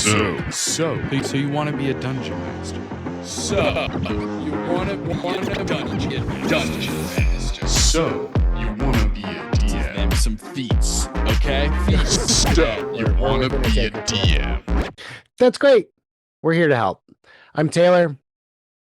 So you want to be a dungeon master? So, you wanna be a dungeon master. So you want to be a DM? Them some feats, okay? Feats. So you want to be a DM? That's great. We're here to help. I'm Taylor.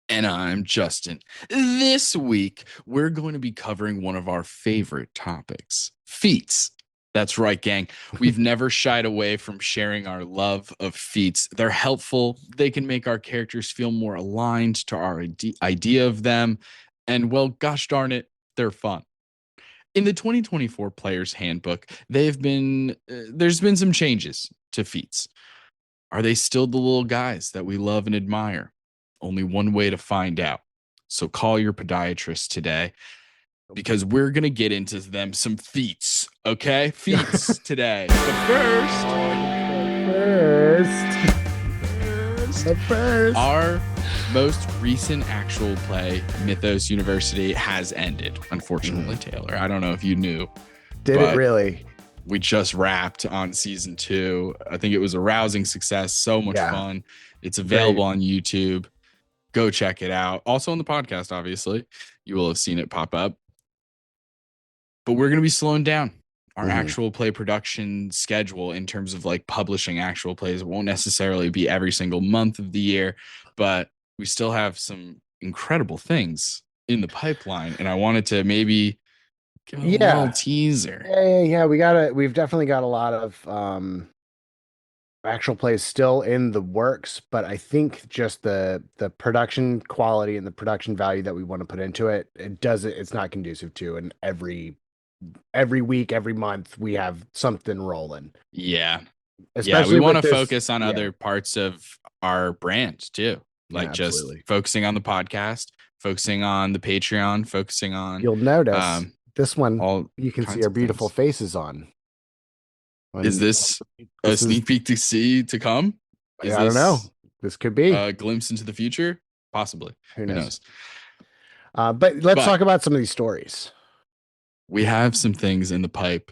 And I'm Justin. This week, we're going to be covering one of our favorite topics, feats. That's right, gang. We've never shied away from sharing our love of feats. They're helpful. They can make our characters feel more aligned to our idea of them. And, well, gosh darn it, they're fun. In the 2024 Player's Handbook, there's been some changes to feats. Are they still the little guys that we love and admire? Only one way to find out. So call your podiatrist today, because we're going to get into them some feats, okay? Feats today. But first, our most recent actual play, Mythos University, has ended, unfortunately, Taylor. I don't know if you knew. Did it really? We just wrapped on season 2. I think it was a rousing success. So much fun. It's available on YouTube. Go check it out. Also on the podcast, obviously. You will have seen it pop up. But we're going to be slowing down our actual play production schedule in terms of like publishing actual plays. It won't necessarily be every single month of the year, but we still have some incredible things in the pipeline. And I wanted to maybe give a little teaser. Yeah. We've definitely got a lot of actual plays still in the works, but I think just the production quality and the production value that we want to put into it, it's not conducive to, and every week, every month, we have something rolling. Yeah. Especially we want to focus on other parts of our brand too. Like just focusing on the podcast, focusing on the Patreon, focusing on. You'll notice this one, you can see our beautiful faces on. Is this a sneak peek to come? I don't know. This could be a glimpse into the future. Possibly. Who knows? But let's talk about some of these stories. We have some things in the pipeline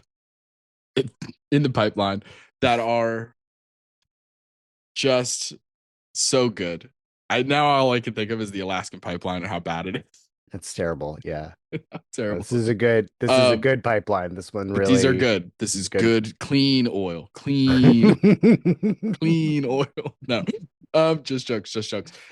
that are just so good. Now all I can think of is the Alaskan pipeline and how bad it is. It's terrible. Yeah. Terrible. This is a good pipeline. This one really. These are good. This is good. Clean oil. Clean oil. No. Just jokes.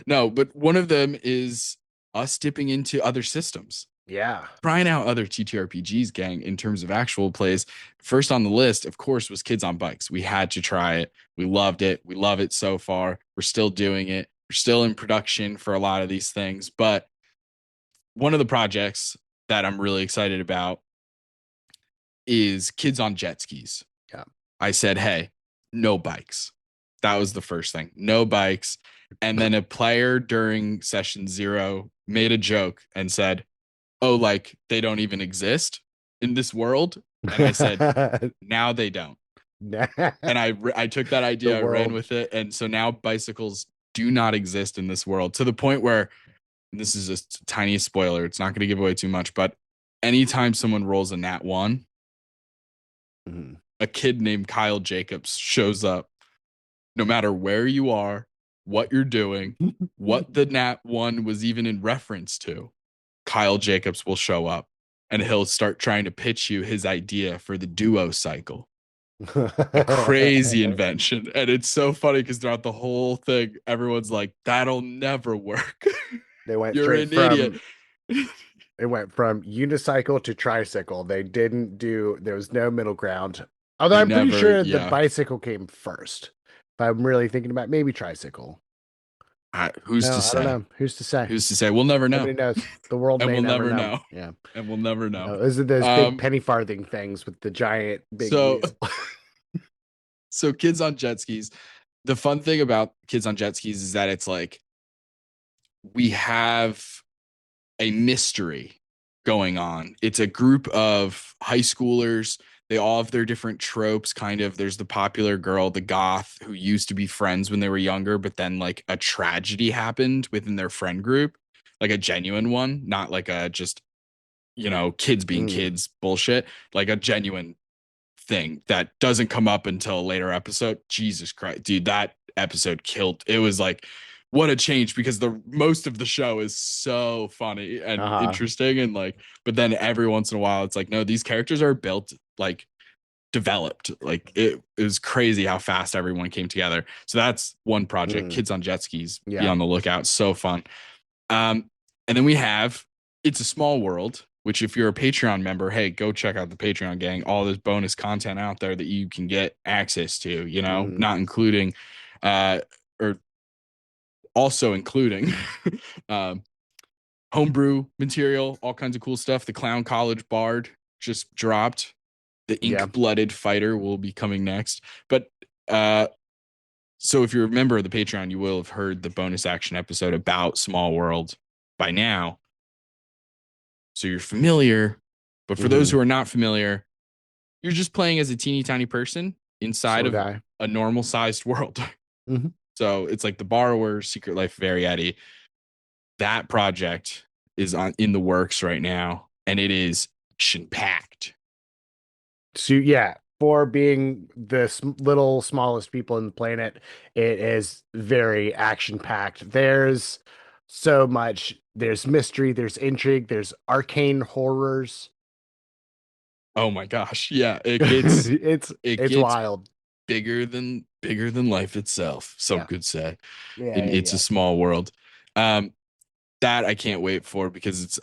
No, but one of them is us dipping into other systems. Yeah. Trying out other TTRPGs, gang, in terms of actual plays. First on the list, of course, was Kids on Bikes. We had to try it. We loved it. We love it so far. We're still doing it. We're still in production for a lot of these things. But one of the projects that I'm really excited about is Kids on Jet Skis. Yeah. I said, hey, no bikes. That was the first thing. No bikes. And then a player during session 0 made a joke and said, oh, like they don't even exist in this world. And I said, now they don't. And I took that idea, I ran with it. And so now bicycles do not exist in this world, to the point where, this is a tiny spoiler, it's not going to give away too much, but anytime someone rolls a nat 1, a kid named Kyle Jacobs shows up, no matter where you are, what you're doing, what the nat 1 was even in reference to. Kyle Jacobs will show up and he'll start trying to pitch you his idea for the duo cycle. A crazy invention. And it's so funny because throughout the whole thing, everyone's like, that'll never work. They went You're an idiot. It went from unicycle to tricycle. There was no middle ground. Although I'm pretty sure the bicycle came first. But I'm really thinking about maybe tricycle. Who's to say? I don't know. Who's to say? Who's to say? We'll never know. Nobody knows. The world and may we'll never know. Yeah. And we'll never know. Those are those big penny farthing things with the giant big wheels. So Kids on Jet Skis. The fun thing about Kids on Jet Skis is that it's like we have a mystery going on. It's a group of high schoolers. They all have their different tropes, kind of. There's the popular girl, the goth, who used to be friends when they were younger, but then like a tragedy happened within their friend group, like a genuine one, not like a just, kids being kids bullshit, like a genuine thing that doesn't come up until a later episode. Jesus Christ, dude, that episode killed. It was like, what a change, because the most of the show is so funny and Uh-huh. interesting, and like, but then every once in a while it's like, no, these characters are built, like developed. Like it was crazy how fast everyone came together. So that's one project. Mm. Kids on Jet Skis. Be Yeah. on the lookout. So fun. And then we have It's a Small World, which if you're a Patreon member, hey, go check out the Patreon gang. All this bonus content out there that you can get access to, you know, Mhm. not including or also including um homebrew material, all kinds of cool stuff. The Clown College Bard just dropped. The Yeah. Ink-Blooded Fighter will be coming next. But so if you're a member of the Patreon, you will have heard the bonus action episode about Small World by now. So you're familiar. But for those Mhm. who are not familiar, you're just playing as a teeny tiny person inside Little of guy. a normal sized world. Mhm. So it's like The Borrower, Secret Life of Ariadne. That project is in the works right now, and it is action packed. So yeah, for being the little smallest people in the planet, it is very action packed. There's so much. There's mystery. There's intrigue. There's arcane horrors. Oh my gosh. Yeah, it gets It's wild. bigger than life itself. Some Yeah. could say. Yeah. And Yeah. It's a Yeah. Small World. Um, that I can't wait for, because it's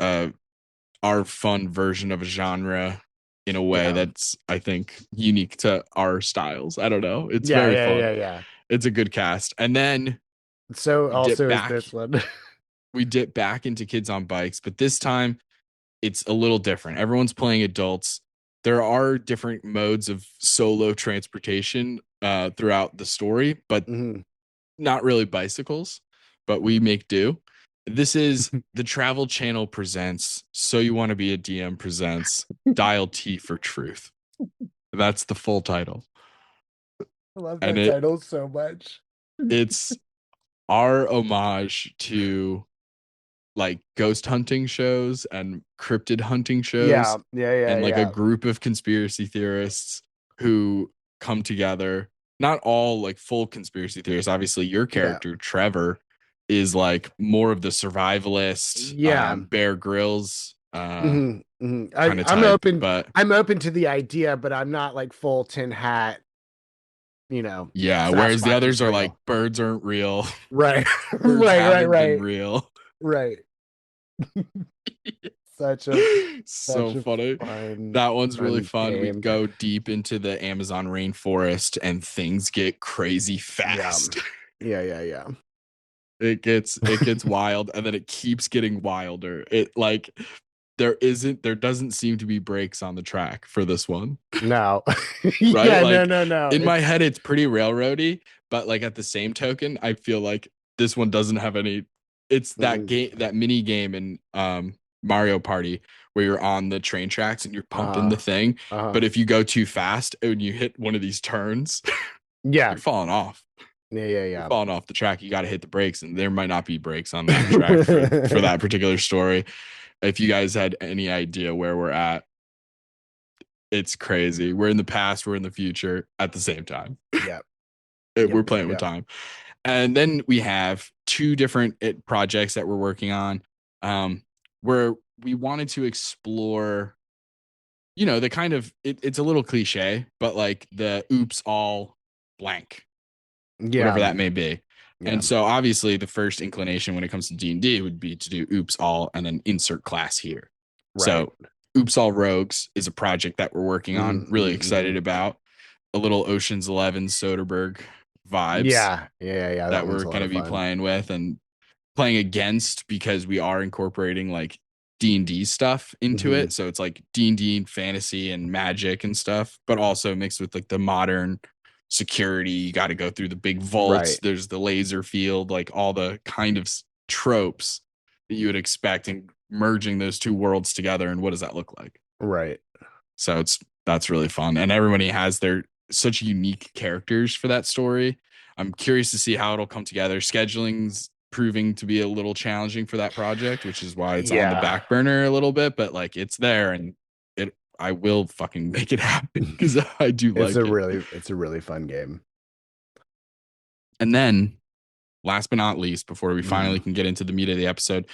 our fun version of a genre in a way Yeah. that's, I think, unique to our styles. I don't know. It's Yeah. very Yeah. fun. Yeah. Yeah. It's a good cast. And then So we dip also is back. this one. We dip back into Kids on Bikes, but this time it's a little different. Everyone's playing adults. There are different modes of solo transportation throughout the story, but Mhm. not really bicycles, but we make do. This is the Travel Channel presents So You Want to Be a DM presents Dial T for Truth. That's the full title. I love And that title so much. it's our homage to like ghost hunting shows and cryptid hunting shows, Yeah. Yeah. Yeah. and like a Yeah. group of conspiracy theorists who come together. Not all like full conspiracy theorists. Obviously, your Yeah. character, Trevor, is like more of the survivalist, Yeah. Bear Grylls Mhm, mhm. kind of I'm type. open. But I'm open to the idea, but I'm not like full tin hat. yeah, whereas the Sasquatch others is are like, real. birds aren't real. Right. Birds Right. Right. haven't been Right. real. Right. Such a So such a funny. fun That one's really fun fun. We game. go deep into the Amazon rainforest and things get crazy Yeah. fast. Yeah. Yeah. Yeah. It gets wild, and then it keeps getting wilder. It like there doesn't seem to be brakes on the track for this one. No. Right? Yeah. No. Like No. No. in my head it's pretty railroady, but like at the same token, I feel like this one doesn't have any. It's that Mm. game, that mini game in Mario Party, where you're on the train tracks and you're pumping the thing. Uh-huh. But if you go too fast and you hit one of these turns, Yeah. you're falling off. Yeah. Yeah. You're Yeah. falling off the track. You got to hit the brakes, and there might not be brakes on that track for that particular story. If you guys had any idea where we're at, it's crazy. We're in the past, we're in the future at the same time. Yeah. We're playing with time. And then we have two different projects that we're working on, where we wanted to explore, the kind of, it's a little cliche, but like the oops all blank, whatever Yeah. that may be. Yeah. And so obviously the first inclination when it comes to D&D would be to do oops all and then insert class here. Right. So Oops All Rogues is a project that we're working on, really excited about. A little Ocean's 11 Soderbergh vibes. Yeah. Yeah. Yeah. That one's we're a lot going to of be fun. playing with and playing against, because we are incorporating like D&D stuff into Mhm. it. So it's like D&D fantasy and magic and stuff, but also mixed with like the modern security. You got to go through the big vaults. Right. There's the laser field, like all the kind of tropes that you would expect, and merging those two worlds together. And what does that look like? Right. So that's really fun. And everybody has their such unique characters for that story. I'm curious to see how it'll come together. Scheduling's proving to be a little challenging for that project, which is why it's on the Yeah. back burner a little bit, but like it's there, and I will fucking make it happen because I do like it. It's a really fun game. And then, last but not least, before we finally Mhm. can get into the meat of the episode,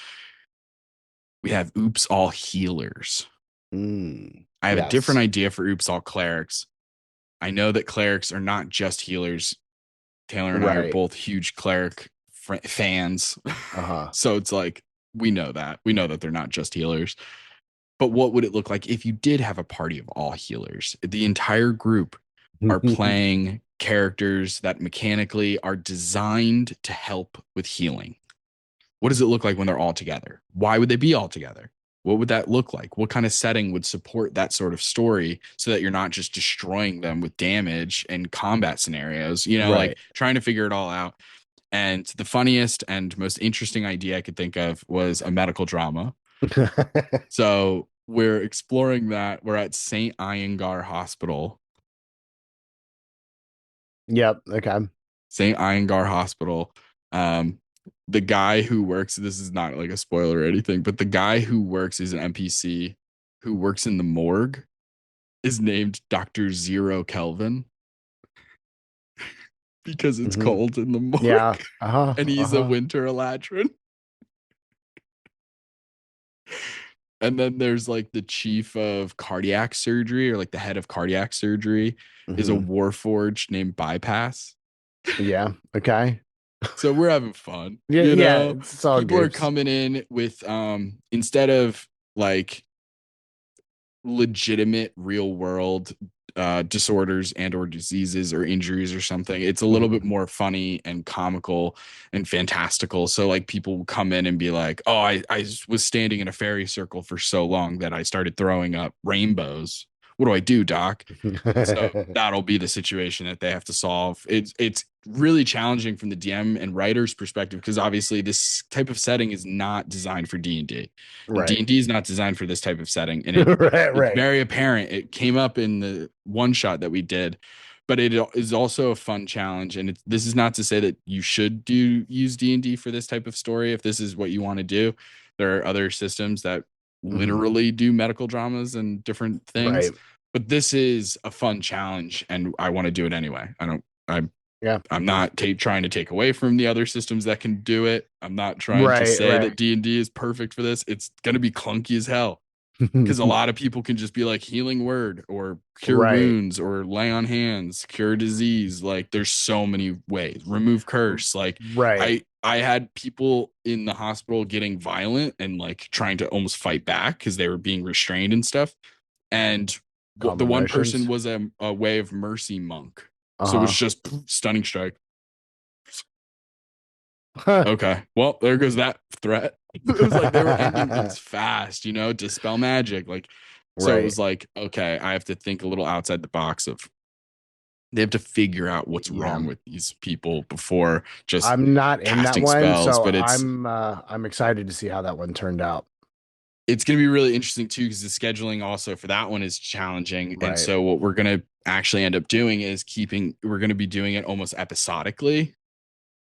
we have Oops All Healers. I have a different Yes. idea for Oops All Clerics. I know that clerics are not just healers. Taylor and I are Right. both huge cleric fans. Uh-huh. So it's like, we know that. We know that they're not just healers. But what would it look like if you did have a party of all healers? The entire group are playing characters that mechanically are designed to help with healing. What does it look like when they're all together? Why would they be all together? What would that look like? What kind of setting would support that sort of story so that you're not just destroying them with damage and combat scenarios, like Right. trying to figure it all out. And the funniest and most interesting idea I could think of was a medical drama. So we're exploring that. We're at St. Iyengar Hospital. Yep. Okay. St. Iyengar Hospital. Um, the guy who works, this is not like a spoiler or anything, but the guy who works is an NPC who works in the morgue is named Dr. Zero Kelvin because it's Mhm. cold in the Yeah. morgue Uh-huh. and he's a Uh-huh. winter elatrin. And then there's like the chief of cardiac surgery or like the head of cardiac surgery is a Mhm. warforged named Bypass. Yeah. Okay. So we're having fun, Yeah, yeah, it's all People are goofs. coming in with instead of like legitimate real world disorders and or diseases or injuries or something, it's a little bit Mhm. more funny and comical and fantastical. So like people will come in and be like, oh, I was standing in a fairy circle for so long that I started throwing up rainbows. What do I do, doc? So that'll be the situation that they have to solve. It's really challenging from the DM and writer's perspective because obviously this type of setting is not designed for D&D. And Right. D&D is not designed for this type of setting. And Right, it's right. very apparent. It came up in the one shot that we did, but it is also a fun challenge. And this is not to say that you should use D&D for this type of story. If this is what you want to do, there are other systems that Mhm. literally do medical dramas and different things, Right. but this is a fun challenge and I want to do it anyway. Yeah. I'm not trying to take away from the other systems that can do it. I'm not trying to Right, say that right. D&D is perfect for this. It's going to be clunky as hell because a lot of people can just be like healing word or cure Right. wounds or lay on hands, cure disease. Like there's so many ways. Remove curse. Like Right. I had people in the hospital getting violent and like trying to almost fight back because they were being restrained and stuff. And Calm the one person emotions. was a way of mercy monk. So it was Uh-huh. just stunning strike. Huh. Okay. Well, there goes that threat. It was like they were ending things fast, dispel magic. Like, so it Right. was like, okay, I have to think a little outside the box of they have to figure out what's Yeah. wrong with these people before just I'm not in that casting one, spells. so But I'm excited to see how that one turned out. it's going to be really interesting too because the scheduling also for that one is challenging. And Right. so what we're going to actually end up doing is we're going to be doing it almost episodically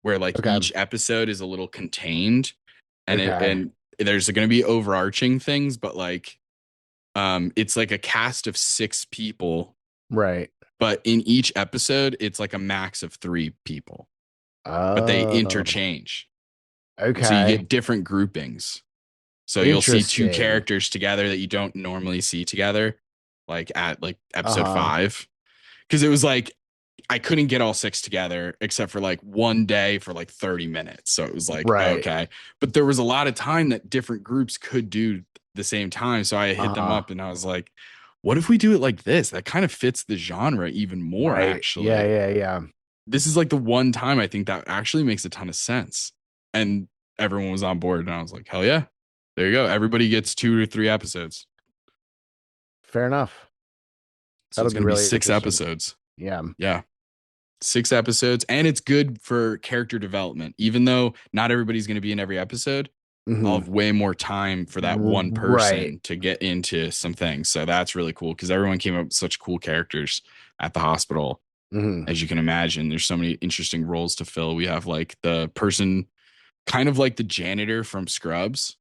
where like Okay. each episode is a little contained and Okay. there's going to be overarching things, but like it's like a cast of 6 people, Right. but in each episode it's like a max of 3 people, but they Oh, interchange. So you okay. get different groupings. So you'll see 2 Interesting. characters together that you don't normally see together, like at like episode Uh-huh. 5. Because it was like I couldn't get all 6 together except for like one day for like 30 minutes. So it was like, Right. okay. But there was a lot of time that different groups could do the same time. So I hit them Uh-huh. up and I was like, what if we do it like this? That kind of fits the genre even more, Right. Yeah, actually. yeah, yeah. This is like the one time I think that actually makes a ton of sense. And everyone was on board. And I was like, hell yeah. There you go. Everybody gets 2 to 3 episodes. Fair enough. So That'll it's be going to be really 6 interesting. episodes. Yeah. Yeah. 6 episodes. And it's good for character development. Even though not everybody's going to be in every episode, I'll Hmm. have way more time for that one Right. person to get into some things. So that's really cool because everyone came up with such cool characters at the hospital. Hmm. As you can imagine, there's so many interesting roles to fill. We have like the person kind of like the janitor from Scrubs.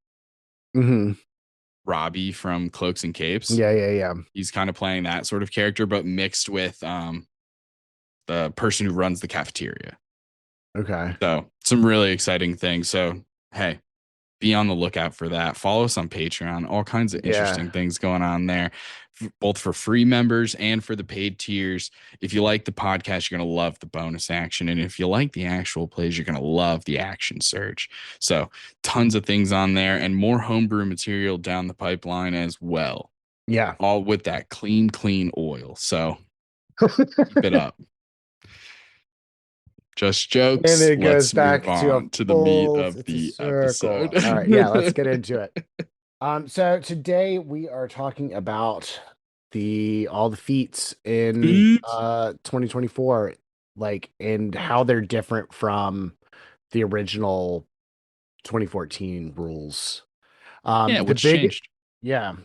Hmm. Robbie from Cloaks and Capes. Yeah. He's kind of playing that sort of character, but mixed with the person who runs the cafeteria. Okay. So some really exciting things. So hey, be on the lookout for that. Follow us on Patreon. All kinds of Yeah. interesting things going on there, both for free members and for the paid tiers. If you like the podcast, you're going to love the bonus action. And if you like the actual plays, you're going to love the action surge. So tons of things on there and more homebrew material down the pipeline as well. Yeah. All with that clean oil. So keep it up. Just And jokes. it goes Let's move back to a on to the meat full, of it's a the circle. episode. All right, yeah, let's get into it. So today we are talking about all the feats in Feats. 2024, like, and how they're different from the original 2014 rules. Yeah, The what's big changed? Yeah.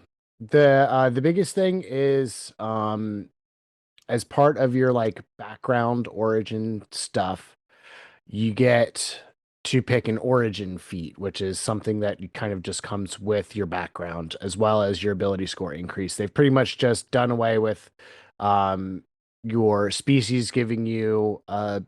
The biggest thing is as part of your like background origin stuff, you get to pick an origin feat, which is something that kind of just comes with your background as well as your ability score increase. They've pretty much just done away with um, your species giving you a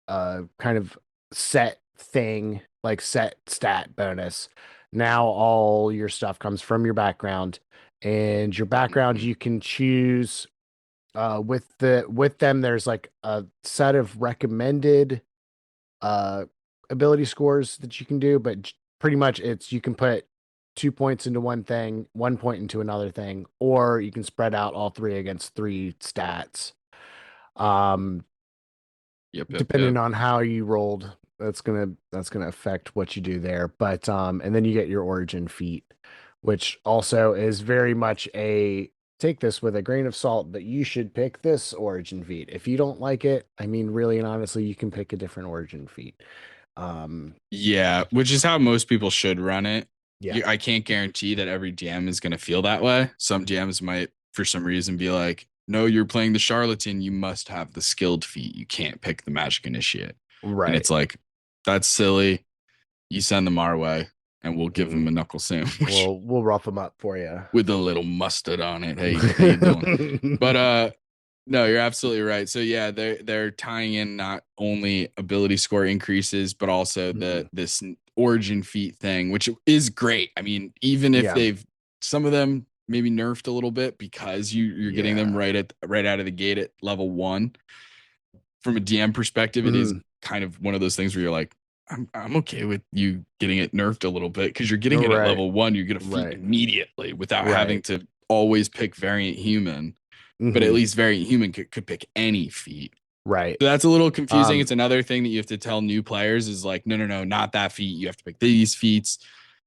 kind of set thing, like set stat bonus. Now all your stuff comes from your background, and your background Mhm. you can choose with them. There's like a set of recommended uh ability scores that you can do, but pretty much it's you can put 2 points into one thing, 1 point into another thing, or you can spread out all three against three stats. Um, Yep. depending on how you rolled, that's gonna affect what you do there. But and then you get your origin feat, which also is very much a take this with a grain of salt, but you should pick this origin feat. If you don't like it, I mean, really and honestly, you can pick a different origin feat. Um, Yeah, which is how most people should run it. yeah, I can't guarantee that every DM is going to feel that way. Some DMs might, for some reason, be like, no, you're playing the charlatan. You must have the skilled feat. You can't pick the magic initiate. And right. it's like, that's silly. You send them our way and we'll give them Mm. a knuckle sandwich We'll rough them up for you. with a little mustard on it. Hey, how you doing? But no, you're absolutely right. So yeah, they're tying in not only ability score increases, but also Mhm. this origin feat thing, which is great. I mean, even if Yeah, they've some of them maybe nerfed a little bit because you're getting them yeah. right out of the gate at level one. From a DM perspective, it is Mhm. kind of one of those things where you're like, I'm okay with you getting it nerfed a little bit because you're getting it at Right, level one. You get a feat right, immediately without having right. to always pick variant human, but at Hmm. least variant human could pick any feat. Right. So that's a little confusing. Um, It's another thing that you have to tell new players is like, no, not that feat. You have to pick these feats.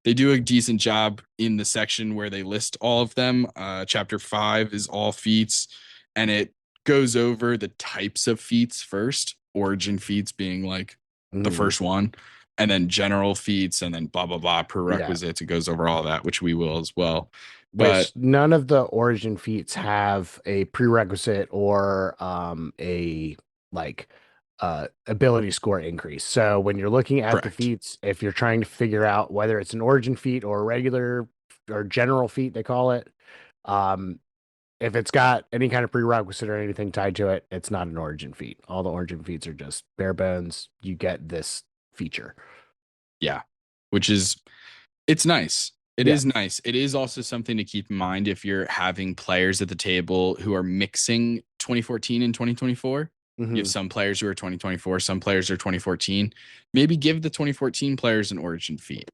They do a decent job in the section where they list all of them. Chapter 5 is all feats, and it goes over the types of feats first. Origin feats being like the mhm. first one, and then general feats, and then blah blah blah Yeah. prerequisites. It goes over all that, which we will as well. But Which none of the origin feats have a prerequisite or a like ability score increase. So when you're looking at the correct. feats, if you're trying to figure out whether it's an origin feat or a regular or general feat, they call it, um, if it's got any kind of prerequisite or anything tied to it, it's not an origin feat. All the origin feats are just bare bones. You get this feature. Yeah, which is it's nice. It Yeah. is nice. It is also something to keep in mind if you're having players at the table who are mixing 2014 and 2024. You have Hmm. some players who are 2024, some players are 2014. Maybe give the 2014 players an origin feat,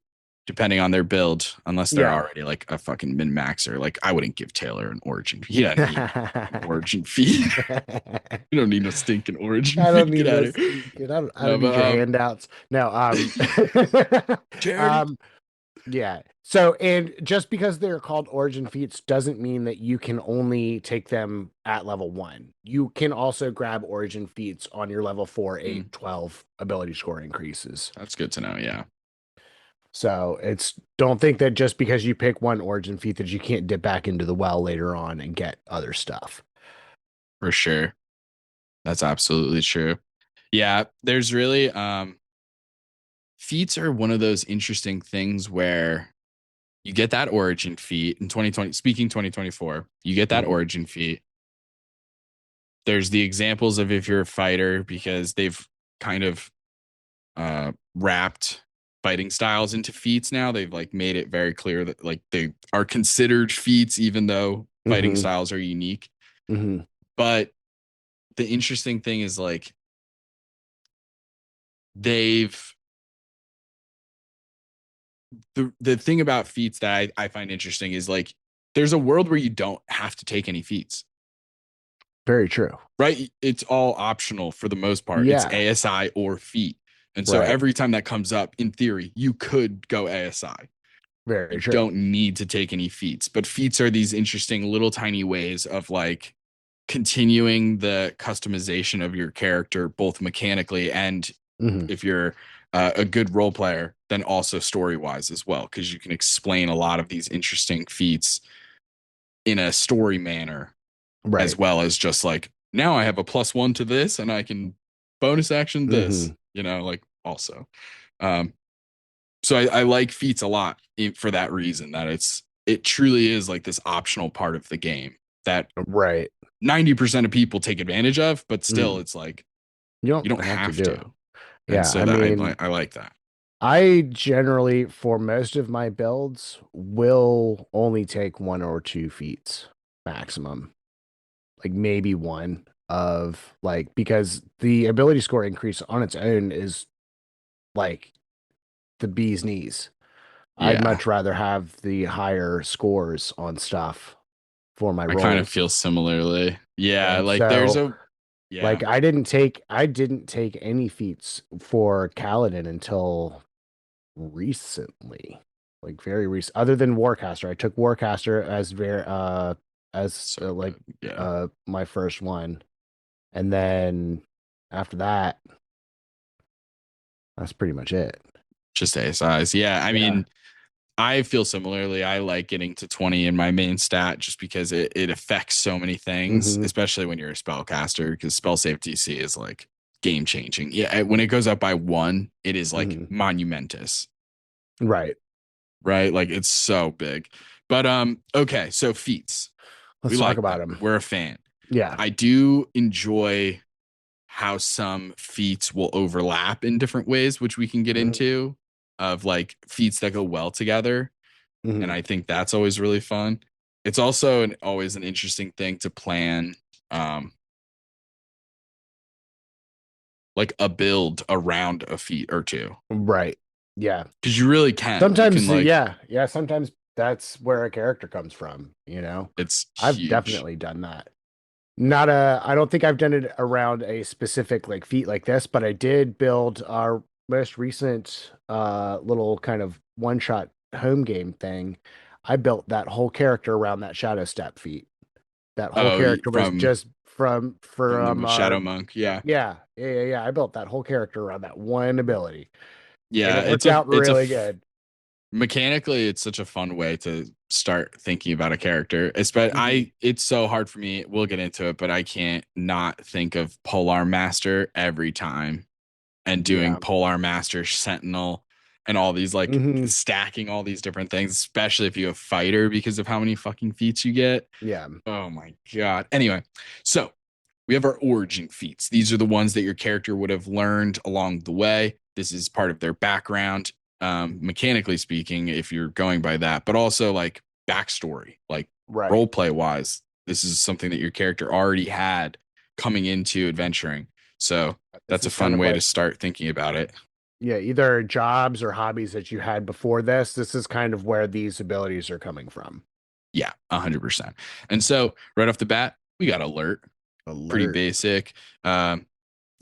depending on their build, unless they're Yeah. already like a fucking min maxer. Like I wouldn't give Taylor an origin. He doesn't need an origin feat. You don't need no stinking origin I don't feat. Get need out those. of here. I No, don't need but your handouts. No. charity. Um. Yeah. So, and just because they're called origin feats doesn't mean that you can only take them at level one. You can also grab origin feats on your level 4, Hmm, 8, 12 ability score increases. that's good to know. Yeah. So it's don't think that just because you pick one origin feat that you can't dip back into the well later on and get other stuff. For sure. That's absolutely true. Yeah, there's really feats are one of those interesting things where You get that origin feat in 2020, speaking 2024, you get that Mhm. origin feat. There's the examples of if you're a fighter, because they've kind of wrapped fighting styles into feats now. They've like made it very clear that like they are considered feats, even though fighting Mhm. styles are unique. Mhm. But the interesting thing is like they've the thing about feats that I find interesting is like there's a world where you don't have to take any feats, Very true. right? It's all optional for the most part. It's Yeah. ASI or feat. And so Right. every time that comes up, in theory, you could go ASI. Very You true. don't need to take any feats, but feats are these interesting little tiny ways of like continuing the customization of your character, both mechanically and Mhm. if you're a good role player, then also story wise as well, because you can explain a lot of these interesting feats in a story manner, as Right. well as just like, now I have a +1 to this and I can bonus action this, Mhm. like also. Um, so I like feats a lot for that reason, that it truly is like this optional part of the game that Right. 90% of people take advantage of, but still Mhm. it's like You you don't don't have to have do it. to. And Yeah, so I that mean, I like that. I generally, for most of my builds, will only take one or two feats maximum. Like maybe one of like because the ability score increase on its own is like the bee's knees. I'd Yeah. much rather have the higher scores on stuff for my I kind of rolls. feel similarly. Yeah, And like there's so a yeah. like I didn't take any feats for Kaladin until recently. Like very recent, other than Warcaster. I took Warcaster as very So like good. Yeah. my first one. And then after that, that's pretty much it. Just ASIs. Yeah. I Yeah. mean, I feel similarly. I like getting to 20 in my main stat just because it affects so many things, Hmm. especially when you're a spellcaster, because spell save DC is like game changing. Yeah. When it goes up by one, it is like Hmm. monumentous, Right. right? Like it's so big. But okay, so feats. We Let's talk like about them. them. We're a fan. Yeah. I do enjoy how some feats will overlap in different ways, which we can get Hmm. into, of like feats that go well together. And Hmm. I think that's always really fun. It's also always an interesting thing to plan, um, like a build around a feat or two, Right. Yeah. because you really can. You can Sometimes, like yeah. Yeah. Sometimes that's where a character comes from, you know? it's I've huge. definitely done that. I don't think I've done it around a specific like feat like this, but I did build our most recent little kind of one shot home game thing. I built that whole character around that shadow step feat. That whole Oh, character was from just from the Shadow our Monk. Yeah, yeah. I built that whole character around that one ability. And yeah. it worked out really good. Mechanically, it's such a fun way to start thinking about a character. Mhm. It's so hard for me. We'll get into it, but I can't not think of Polar Master every time, and doing Yeah. Polar Master Sentinel and all these like Hmm. stacking all these different things, especially if you have fighter because of how many fucking feats you get. Yeah. Oh my God. Anyway, so we have our origin feats. These are the ones that your character would have learned along the way. This is part of their background, mechanically speaking, if you're going by that, but also like backstory, like Right. role play wise. This is something that your character already had coming into adventuring. So This that's a is kind fun of way to like start thinking about it. yeah, either jobs or hobbies that you had before this. This is kind of where these abilities are coming from. Yeah, 100%. And so right off the bat, we got alert, pretty Alert. basic. Um,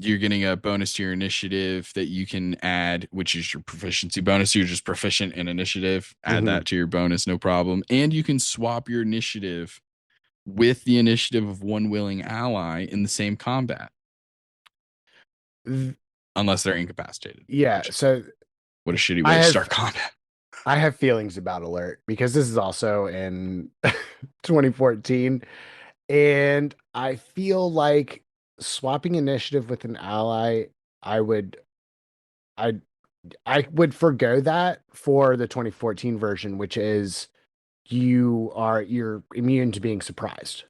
you're getting a bonus to your initiative that you can add, which is your proficiency bonus. You're just proficient in initiative. Add Hmm. that to your bonus, no problem. And you can swap your initiative with the initiative of one willing ally in the same combat, unless they're incapacitated. Yeah, Which, so what a shitty I way to have start combat. I have feelings about alert because this is also in 2014 and I feel like swapping initiative with an ally I would I I would forgo that for the 2014 version, which is you're immune to being surprised.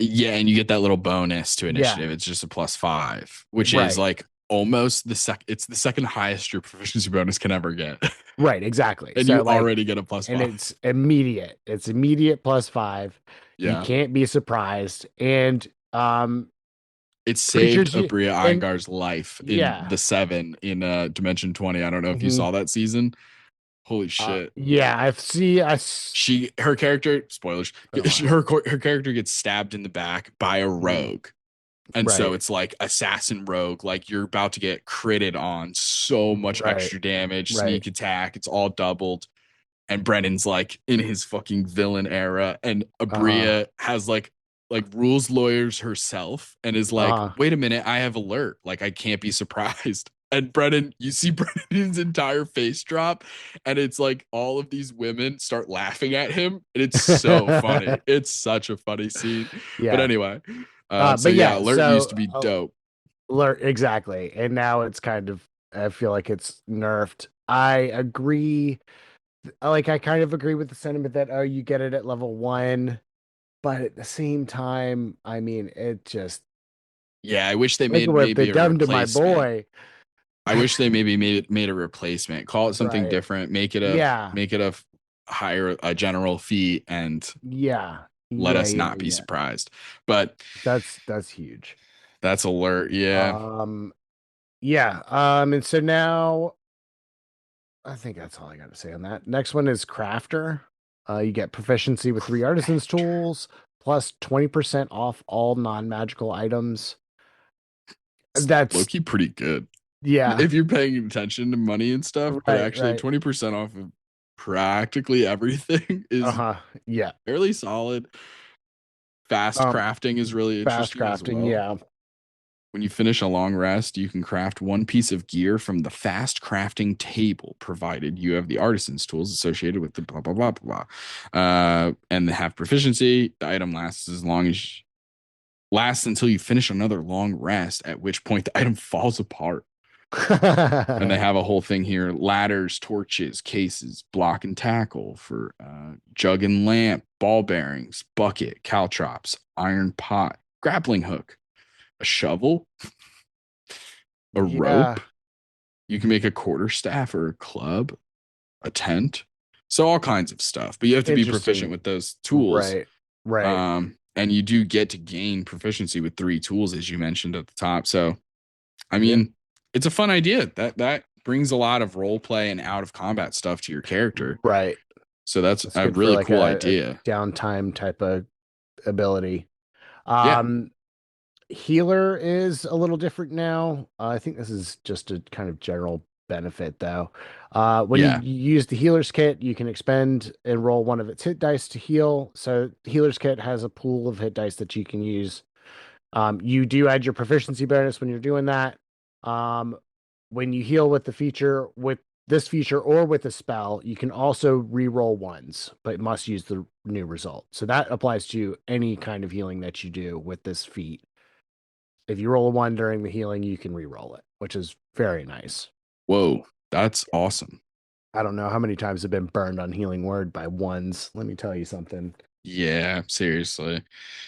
Yeah, and you get that little bonus to Yeah, initiative. It's just a +5, which is right. like almost it's the second highest your proficiency bonus can ever get. Right, exactly. And So you like, already get a plus and five. it's immediate. It's immediate +5. You Yeah. can't be surprised. And It saved creatures you Abria and Igar's life in yeah. the 7 in Dimension 20. I don't know if you Mhm. saw that season. Holy shit. Yeah, Her character, spoilers, oh wow. her character gets stabbed in the back by a Mhm. rogue. And so Right, it's like assassin rogue, like you're about to get critted on so much right, extra damage, right. sneak attack, it's all doubled. And Brennan's like in his fucking villain era, and Uh, Abria has like rules lawyers herself and is like, uh, wait a minute, I have alert, like I can't be surprised. And Brennan, you see Brennan's entire face drop, and it's like all of these women start laughing at him, and it's so funny. It's such a funny scene. But yeah. anyway, so But yeah, yeah, alert used so to be dope. exactly. And now it's kind of, I feel like it's nerfed. I agree. Like, I kind of agree with the sentiment that, oh, you get it at level 1. But at the same time, I mean, it just Yeah, I wish they look at made what maybe they've a done to my replacement. boy. I wish they maybe made a replacement. Call it something Right. different. Yeah. Make it a higher a general fee and Yeah. let Yeah. us Yeah. not be Yeah. surprised. But That's huge. that's alert. Yeah. Um, yeah. And so now I think that's all I got to say on that. Next one is Crafter. You get proficiency with 3 artisans tools plus 20% off all non-magical items. It's low That's key pretty good yeah. if you're paying attention to money and stuff. But Right, actually, right. 20% off of practically everything is Uh-huh. Yeah. fairly solid. Fast Um, crafting is really fast interesting as crafting, well. yeah. When you finish a long rest, you can craft one piece of gear from the fast crafting table, provided you have the artisan's tools associated with the blah blah blah blah blah. And have proficiency. The item lasts until you finish another long rest, at which point the item falls apart. And they have a whole thing here: ladders, torches, cases, block and tackle for jug and lamp, ball bearings, bucket, caltrops, iron pot, grappling hook, a shovel, a Yeah. rope. You can make a quarterstaff or a club, a tent. So all kinds of stuff. But you have to be proficient Interesting. with those tools. Right. Right. And you do get to gain proficiency with 3 tools, as you mentioned at the top. So I Yeah. mean, it's a fun idea. That brings a lot of role play and out of combat stuff to your character. Right. So that's That's a good for really like cool a idea. downtime type of ability. Yeah. Um, Healer is a little different now. I think this is just a kind of general benefit, though. When you Yeah. use the healer's kit, you can expend and roll one of its hit dice to heal. So the healer's kit has a pool of hit dice that you can use. You do add your proficiency bonus when you're doing that. Um, when you heal with the feature, with this feature or with a spell, you can also re-roll ones, but must use the new result. So that applies to any kind of healing that you do with this feat. If you roll a 1 during the healing, you can re-roll it, which is very nice. Whoa. That's awesome. I don't know how many times I've been burned on healing word by ones. Let me tell you something. Yeah, seriously.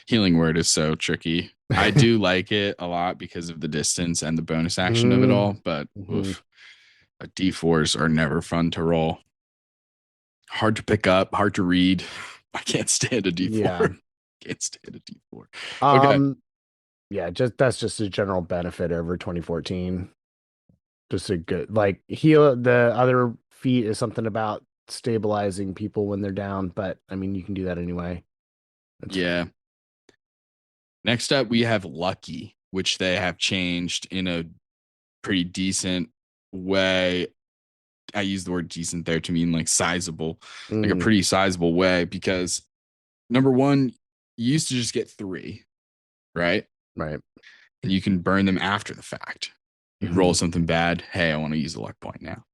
Healing word is so tricky. I do like it a lot because of the distance and the bonus action of it Mm-hmm. all, but Mm-hmm. oof, D4s are never fun to roll. Hard to pick up, hard to read. I can't stand a Yeah. D4. Can't stand a D4. Okay. Um, yeah, just that's just a general benefit over 2014. Just a good like heal. The other feat is something about stabilizing people when they're down, but I mean you can do that anyway. That's Yeah. fine. Next up, we have Lucky, which they have changed in a pretty decent way. I use the word decent there to mean like sizable, like a Mm, pretty sizable way, because number one, you used to just get 3, right? right. And you can burn them after the fact. You roll Mhm. something bad. Hey, I want to use a luck point now.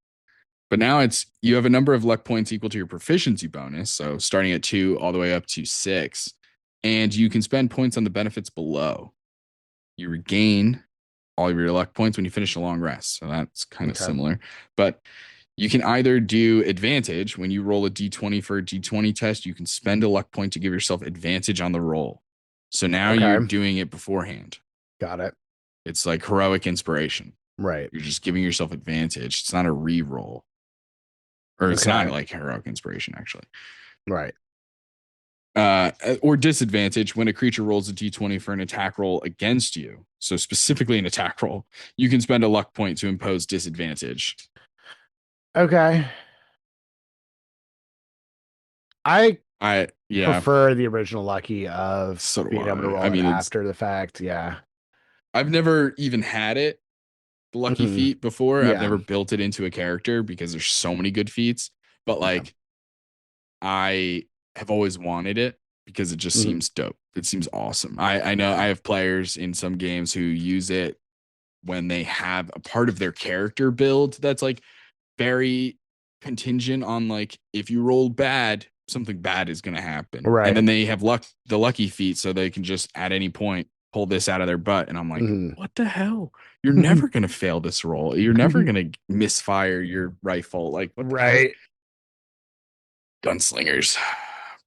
But now it's you have a number of luck points equal to your proficiency bonus. So starting at 2 all the way up to 6. And you can spend points on the benefits below. You regain all of your luck points when you finish a long rest. So that's kind of Okay. similar. But you can either do advantage when you roll a d20 for a d20 test, you can spend a luck point to give yourself advantage on the roll. So now Okay. you're doing it beforehand. Got it. It's like heroic inspiration. Right. You're just giving yourself advantage. It's not a re-roll. Or it's Okay. not like heroic inspiration, actually. Right. Or disadvantage when a creature rolls a d20 for an attack roll against you. So specifically an attack roll, you can spend a luck point to impose disadvantage. Okay. I Yeah, prefer the original Lucky of so do being able to I roll it mean, it's after the fact. Yeah. I've never even had it, the lucky Mhm. feat before. I've Yeah. never built it into a character because there's so many good feats. But Yeah. like I have always wanted it because it just Mhm. seems dope. It seems awesome. I know I have players in some games who use it when they have a part of their character build that's like very contingent on like if you roll bad, something bad is going to happen. And Right. then they have the lucky feat so they can just at any point pull this out of their butt. And I'm like, Mhm. what the hell? You're never going to fail this roll. You're never going to misfire your rifle. Like, what the hell? Right. Gunslingers.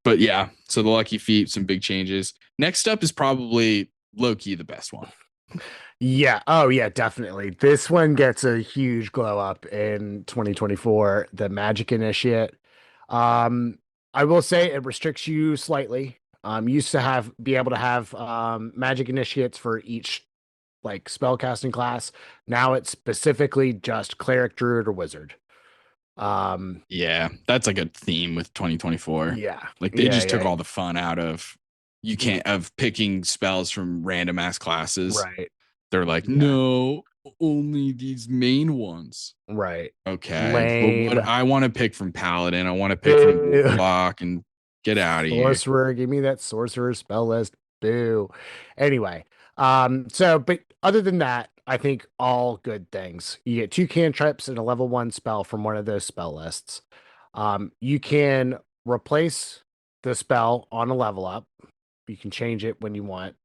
But yeah, so the lucky feat, some big changes. Next up is probably low key the best one. Yeah. Oh, yeah, definitely. This one gets a huge glow up in 2024, the Magic Initiate. Um, I will say it restricts you slightly. You used to be able to have Magic Initiates for each like spellcasting class. Now it's specifically just cleric, druid, or wizard. Um, Yeah, that's like a theme with 2024. yeah, Like they yeah, just took yeah. all the fun out of you Mm, can't of picking spells from random ass classes. right. They're like, Yeah, no, only these main ones. right. Okay, but what Lame. I want to pick from Paladin, I want to pick from Boo. Warlock, and get out of here. Sorcerer, give me that sorcerer spell list. Boo. Anyway, but other than that, I think all good things. You get two cantrips and a level one spell from one of those spell lists. You can replace the spell on a level up. You can change it when you want,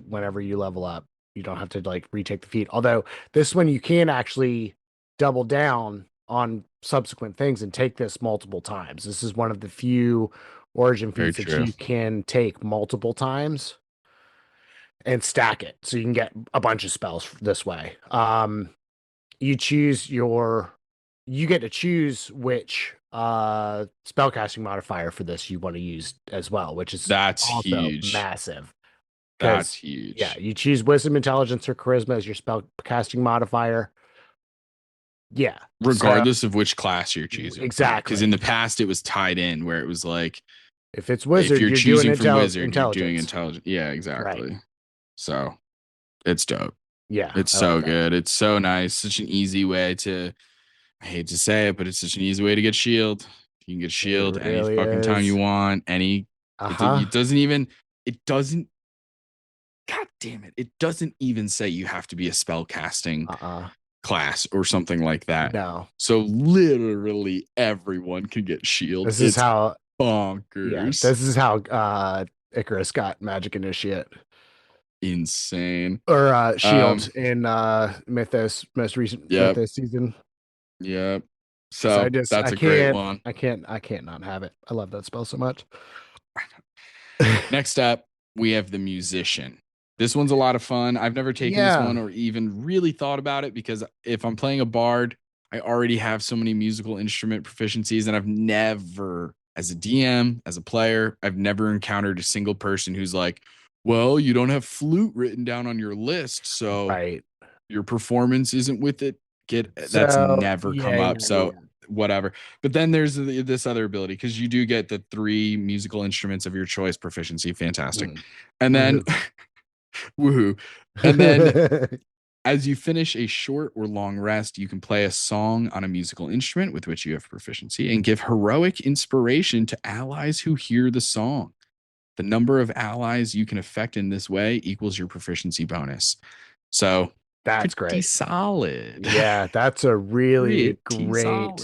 whenever you level up. You don't have to like retake the feat. Although this one you can actually double down on subsequent things and take this multiple times. This is one of the few origin Very feats that true. you can take multiple times and stack it. So you can get a bunch of spells this way. You choose you get to choose which spellcasting modifier for this you want to use as well, which is That's also huge. massive. That's Because yeah, huge. you choose wisdom, intelligence, or charisma as your spell casting modifier. Yeah. So Regardless of which class you're choosing from. Because in exactly. the past, it was tied in where it was like, If it's if wizard, you're you're doing choosing from Wizard, you're doing intelligence. intelligent. Yeah, Right. exactly. So it's dope. Yeah, It's I like so that. good. It's so nice. Such an easy way to, I hate to say it, but it's such an easy way to get shield. You can get It shield any really fucking time you is. want. Uh-huh. It doesn't even, it doesn't, God damn it. It doesn't even say you have to be a spell casting Uh-uh. class or something like that. No. So literally everyone can get shield. This is It's how bonkers. this is how Icarus got Magic Initiate. Insane. Or Um, Shield in Mythos, most recent yep, Mythos season. yep. Because So that's I a great can't one. I can't not have it. I love that spell so much. Next up, we have the musician. This one's a lot of fun. I've never taken this Yeah. one or even really thought about it because if I'm playing a bard, I already have so many musical instrument proficiencies, and I've never, as a DM, as a player, I've never encountered a single person who's like, well, you don't have flute written down on your list, so Right. your performance isn't with it. That's So never come up. So yeah. whatever. But then there's this other ability because you do get the three musical instruments of your choice proficiency. Fantastic. Mm. And then Woohoo. woohoo. And then as you finish a short or long rest, you can play a song on a musical instrument with which you have proficiency and give heroic inspiration to allies who hear the song. The number of allies you can affect in this way equals your proficiency bonus. So That's pretty great. solid. Yeah, that's a really Pretty great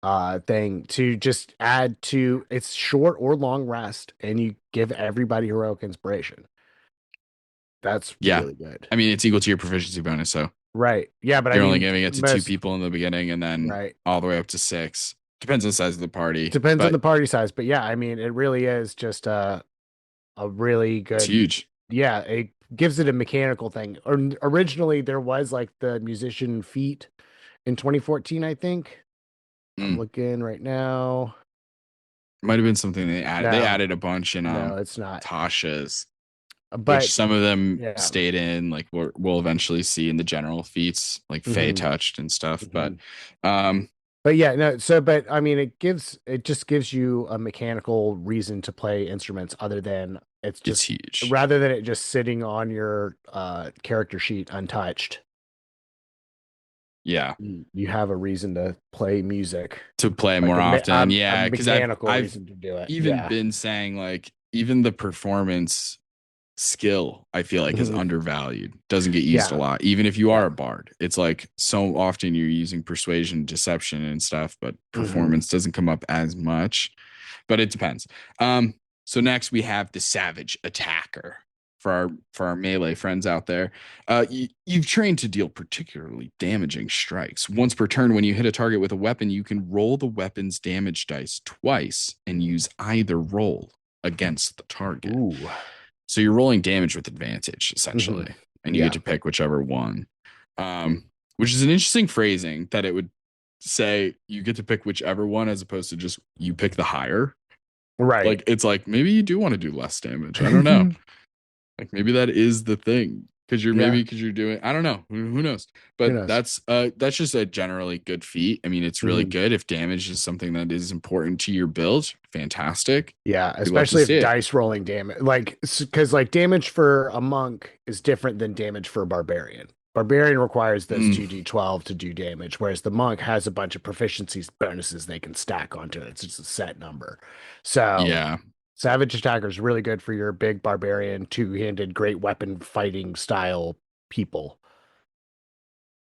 solid. thing to just add to it's short or long rest and you give everybody heroic inspiration. That's Yeah. really good. I mean, it's equal to your proficiency bonus, so Right. Yeah, but I you're only mean, giving it to two most people in the beginning and then right. all the way up to six. Depends on the size of the party, Depends on but the party size, but yeah, I mean, it really is just a really it's good. huge. Yeah, it gives it a mechanical thing. Or originally there was like the musician feat in 2014, I think. I'm Mm. looking right now. Might have been something they added. They No, added a bunch in no, it's not. Tasha's, which But some of them yeah. stayed in, like we'll eventually see in the general feats, like Faye Mhm, touched and stuff. But mhm. um But yeah, no, so but I mean it just gives you a mechanical reason to play instruments other than it's it's just huge rather than it just sitting on your character sheet untouched. yeah You have a reason to play music, to play like more often. a Yeah, because I've mechanical I've reason to do it. even Yeah. been saying like even the performance skill I feel like is Mhm. undervalued, doesn't get used a Yeah. lot, even if you Yeah. are a bard. It's like so often you're using persuasion, deception and stuff, but Hmm. performance doesn't come up as much, but it depends. So next we have the savage attacker for our melee friends out there. You've trained to deal particularly damaging strikes once per turn. When you hit a target with a weapon, you can roll the weapon's damage dice twice and use either roll against the target. Ooh. So you're rolling damage with advantage, Hmm. essentially, and you get Yeah. to pick whichever one. Which is an interesting phrasing that it would say you get to pick whichever one as opposed to just you pick the higher. Right. Like it's like maybe you do want to do less damage. I don't know. Like maybe that is the thing Yeah. because you're doing I don't know. Who knows? Who But knows? that's just a generally good feat. I mean, it's really Hmm. good if damage is something that is important to your build. Fantastic. Yeah, We love to especially see if it. dice rolling damage, like, because like damage for a monk is different than damage for a barbarian. Barbarian requires those Mm, 2d12 to do damage, whereas the monk has a bunch of proficiency bonuses they can stack onto it. It's just a set number. So, yeah. Savage Attacker is really good for your big barbarian, two-handed, great weapon fighting style people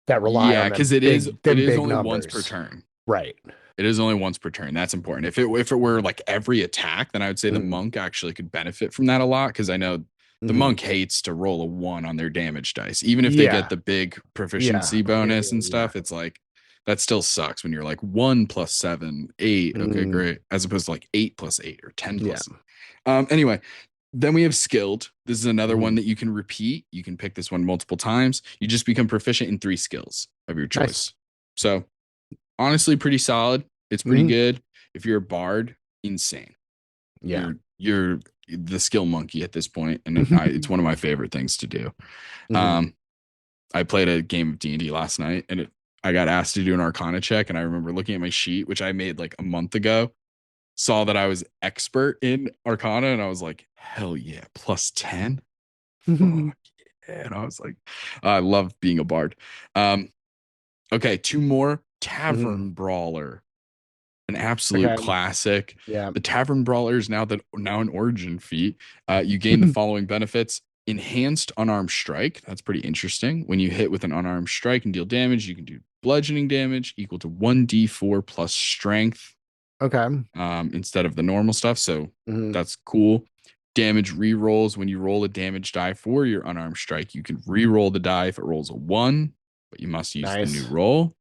that rely Yeah, on because it them is big only once per numbers. turn. Right. It is only once per turn. That's important. If it were like every attack, then I would say the Mm-hmm. monk actually could benefit from that a lot because I know the Mm-hmm. monk hates to roll a one on their damage dice. Even if they get Yeah. the big Yeah. proficiency Yeah. bonus Yeah. and Yeah. stuff, it's like that still sucks when you're like 1 + 7, 8. Okay, Mm, great. As opposed to like 8 + 8 or 10 yeah. plus. Anyway, then we have skilled. This is another one Mhm. that you can repeat. You can pick this one multiple times. You just become proficient in 3 skills of your Nice. choice. So honestly, pretty solid. It's pretty Mhm. good. If you're a bard, insane. Yeah. You're the skill monkey at this point, and it's one of my favorite things to do. Mhm. Um, I played a game of D&D last night, and I got asked to do an Arcana check, and I remember looking at my sheet, which I made like a month ago, saw that I was expert in Arcana, and I was like, hell yeah, +10. Fuck yeah. And I was like, I love being a bard. Um, okay, two more. Mhm. Tavern Brawler, an absolute Okay. classic. Yeah. The Tavern Brawler is now an origin feat. You gain the following benefits: enhanced unarmed strike. That's pretty interesting. When you hit with an unarmed strike and deal damage, you can do bludgeoning damage equal to 1d4 plus strength, Okay. instead of the normal stuff. So Mhm. that's cool. Damage re-rolls. When you roll a damage die for your unarmed strike, you can re-roll the die if it rolls a 1, but you must use the new Nice. roll.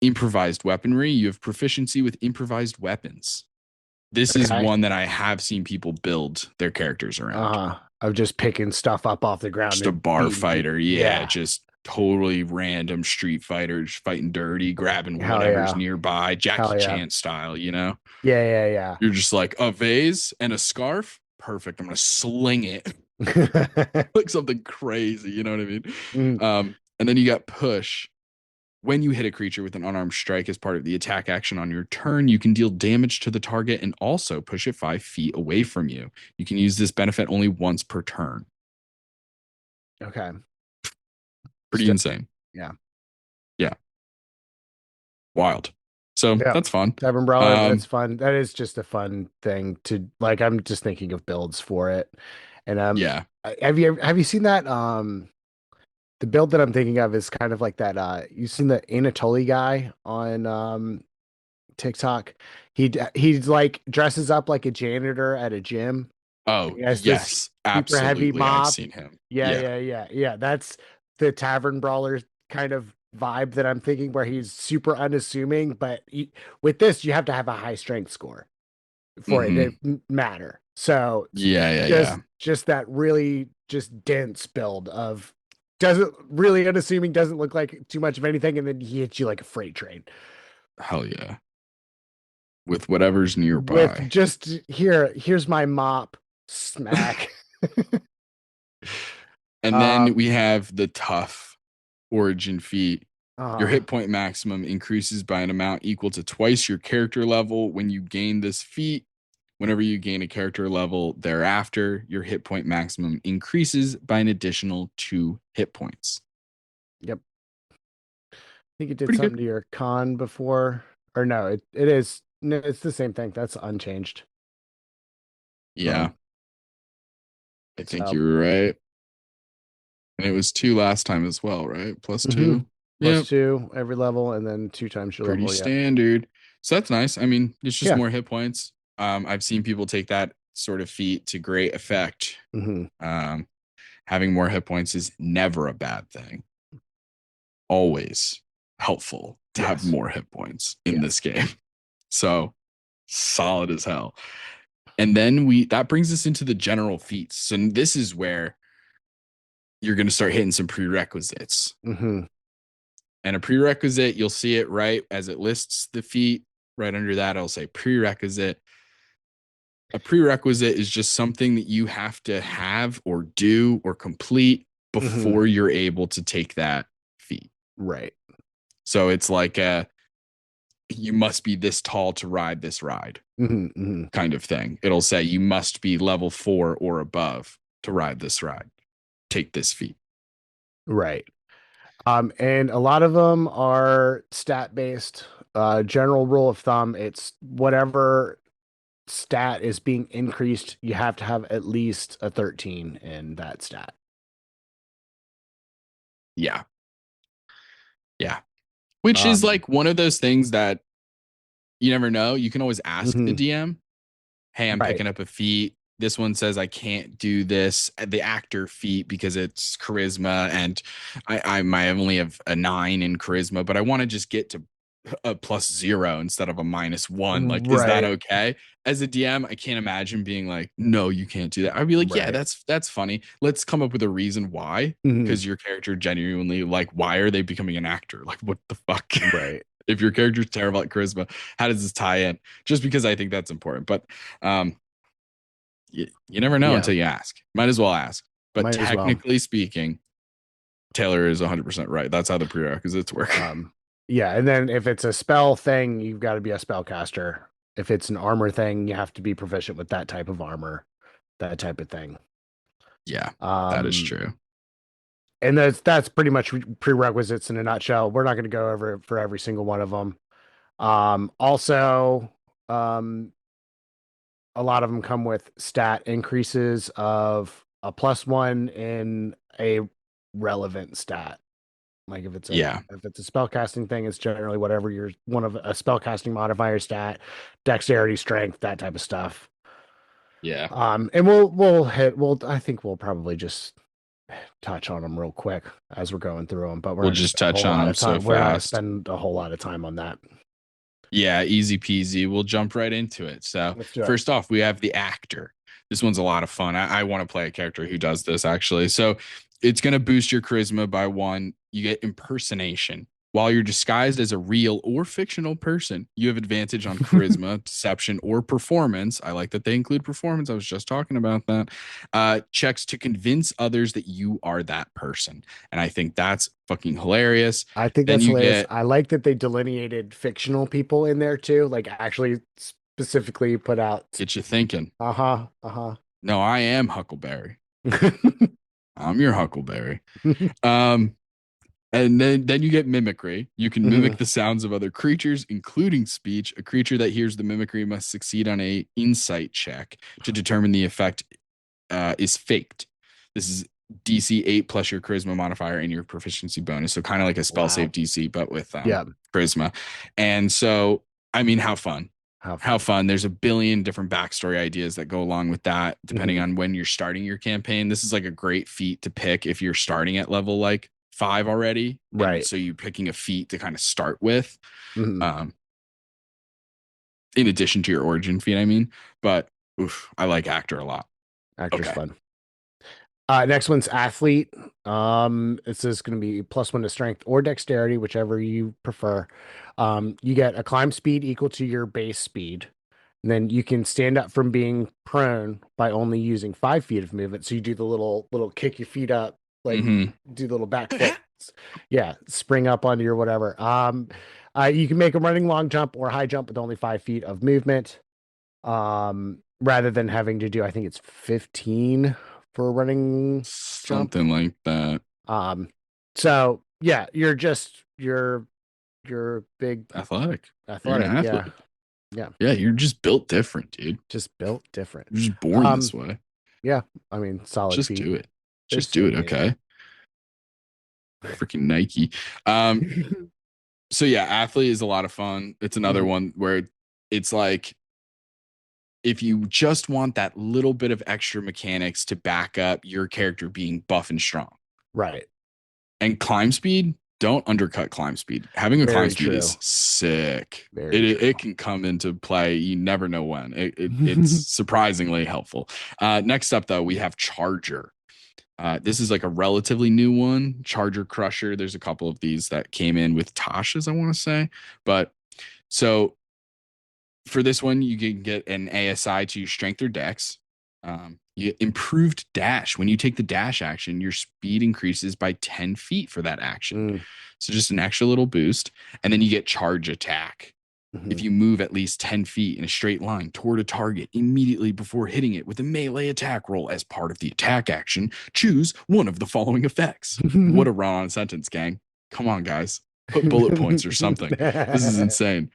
Improvised weaponry. You have proficiency with improvised weapons. This is Okay. one that I have seen people build their characters around. Uh-huh. Of just picking stuff up off the ground Just a and bar beating fighter. people. Yeah, Yeah. just totally random street fighters fighting dirty, grabbing Hell whatever's yeah. nearby, Jackie Hell yeah. Chan style, you know? Yeah, You're just like a vase and a scarf. Perfect. I'm going to sling it yeah, like something crazy. You know what I mean? Mm. And then you got push. When you hit a creature with an unarmed strike as part of the attack action on your turn, you can deal damage to the target and also push it 5 feet away from you. You can use this benefit only once per turn. Okay. Pretty Still, insane. yeah. Yeah. Wild. So Yeah. that's fun. Tavern Brawler, that's Um, fun. That is just a fun thing to like. I'm just thinking of builds for it. And yeah. have you seen that the build that I'm thinking of is kind of like that you've seen the Anatoly guy on TikTok. He's like dresses up like a janitor at a gym Oh, He has this yes, super heavy absolutely. I've mop. seen him. Yeah, Yeah. yeah, yeah, yeah. That's the tavern brawler kind of vibe that I'm thinking, where he's super unassuming. But with this, you have to have a high strength score for it to Hmm. matter. So Yeah, yeah, just yeah. just that really just dense build of doesn't really unassuming, doesn't look like too much of anything, and then he hits you like a freight train Hell yeah. With whatever's with nearby. just here's my mop, smack. And then we um have the tough origin feat. Your uh hit point maximum increases by an amount equal to twice your character level when you gain this feat. Whenever you gain a character level thereafter, your hit point maximum increases by an additional 2 hit points. yep, I think it did Pretty something good. to your con before, or no, it is, no, it's the same thing. That's unchanged. Yeah, um I think so you're right. And it was 2 last time as well, right? Plus hmm 2. plus Yep. 2 every level, and then 2 times your Pretty level. Yeah, standard. So that's nice. I mean, it's just yeah. more hit points. I've seen people take that sort of feat to great effect. Hmm. Um, Having more hit points is never a bad thing. Always helpful to have Yes, more hit points in yes. this game. So solid as hell. And then we that brings us into the general feats. And this is where you're going to start hitting some prerequisites. Hmm. And a prerequisite, you'll see it right as it lists the feat. Right under that, it'll say prerequisite. A prerequisite is just something that you have to have or do or complete Hmm. before you're able to take that feat. Right. So it's like you must be this tall to ride this ride Hmm. Hmm. kind of thing. It'll say you must be level 4 or above to ride this ride. Take this feat. Right. And a lot of them are stat based. General rule of thumb, it's whatever stat is being increased, you have to have at least a 13 in that stat. Yeah. Yeah. Which is Um, like one of those things that you never know. You can always ask the mhm, DM, hey, I'm right. picking up a feat. This one says I can't do this, the actor feat, because it's charisma, and I might only have a 9 in charisma, but I want to just get to a +0 instead of a -1. Like, is that Right. okay? As a DM, I can't imagine being like, no, you can't do that. I'd be like, yeah, Right. that's funny. Let's come up with a reason why. Mhm, Because your character genuinely, like, why are they becoming an actor? Like, what the fuck? right. If your character's terrible at charisma, how does this tie in? Just because I think that's important. But um, you never know Yeah. until you ask. Might as well ask. But Might as well. technically speaking, Taylor is 100% right. That's how the prerequisites work. Um, yeah. And then if it's a spell thing, you've got to be a spellcaster. If it's an armor thing, you have to be proficient with that type of armor, that type of thing. Yeah, that is Um, true. and that's pretty much prerequisites in a nutshell. We're not going to go over it for every single one of them. Also, um, a lot of them come with stat increases of a +1 in a relevant stat. Like Yeah, if it's a spellcasting thing, it's generally whatever your one of a spellcasting modifier stat, dexterity, strength, that type of stuff. yeah. And I think we'll probably just touch on them real quick as we're going through them, but we're We'll not going to just spend a touch whole on lot them of so time. We're not going to fast. spend a whole lot of time on that. Yeah, easy peasy. We'll jump right into it. So, Let's do it. first off, we have the actor. This one's a lot of fun. I want to play a character who does this actually. So, it's going to boost your charisma by 1. You get impersonation. While you're disguised as a real or fictional person, you have advantage on charisma, deception, or performance. I like that they include performance. I was just talking about that. Checks to convince others that you are that person. And I think that's fucking hilarious. I think Then that's you hilarious. get I like that they delineated fictional people in there too, like actually specifically put out. get you thinking. Uh-huh. Uh-huh. No, I am Huckleberry. I'm your Huckleberry. Um, and then you get mimicry. You can Hmm. mimic the sounds of other creatures, including speech. A creature that hears the mimicry must succeed on a insight check to determine the effect is faked. This is DC 8 plus your charisma modifier and your proficiency bonus. So kind of like a spell Wow. save DC, but with Yeah. charisma. And so, I mean, how fun. How fun. There's a billion different backstory ideas that go along with that, depending Mhm. on when you're starting your campaign. This is like a great feat to pick if you're starting at level like 5 already. And Right. so you're picking a feat to kind of start with. Mhm. Um, in addition to your origin feat, I mean. But I like actor a lot. Actor's Okay. fun. Next one's athlete. It says going to be +1 to strength or dexterity, whichever you prefer. You get a climb speed equal to your base speed. And then you can stand up from being prone by only using 5 feet of movement. So you do the little kick your feet up, like Mm-hmm. do the little back flip. Yeah, spring up onto your whatever. You can make a running long jump or high jump with only 5 feet of movement. Rather than having to do, I think it's 15 for a running jump. Something like that. So yeah, you're big Athletic. You're an athletic. Yeah. athlete. Yeah. Yeah, you're just built different, dude. Just built different. You're just born this Um, way. yeah, I mean, solid Just feet. do it. It's Just do it, amazing. okay? Freaking Nike. Um, so yeah, athlete is a lot of fun. It's another Mhm. one where it's like if you just want that little bit of extra mechanics to back up your character being buff and strong. Right. And climb speed, don't undercut climb speed. Having a climb Very speed true. is sick. Very It true. can come into play. You never know when. It's surprisingly helpful. Next up, though, we have Charger. This is like a relatively new one, Charger Crusher. There's a couple of these that came in with Tasha's, I want to say. But so for this one, you can get an ASI to your strength or dex. You improved dash. When you take the dash action, your speed increases by 10 feet for that action. Mm, So just an extra little boost. And then you get charge attack. If mhm. you move at least 10 feet in a straight line toward a target immediately before hitting it with a melee attack roll as part of the attack action, choose one of the following effects. What a run on sentence, gang. Come on, guys. Put bullet points or something. This is insane.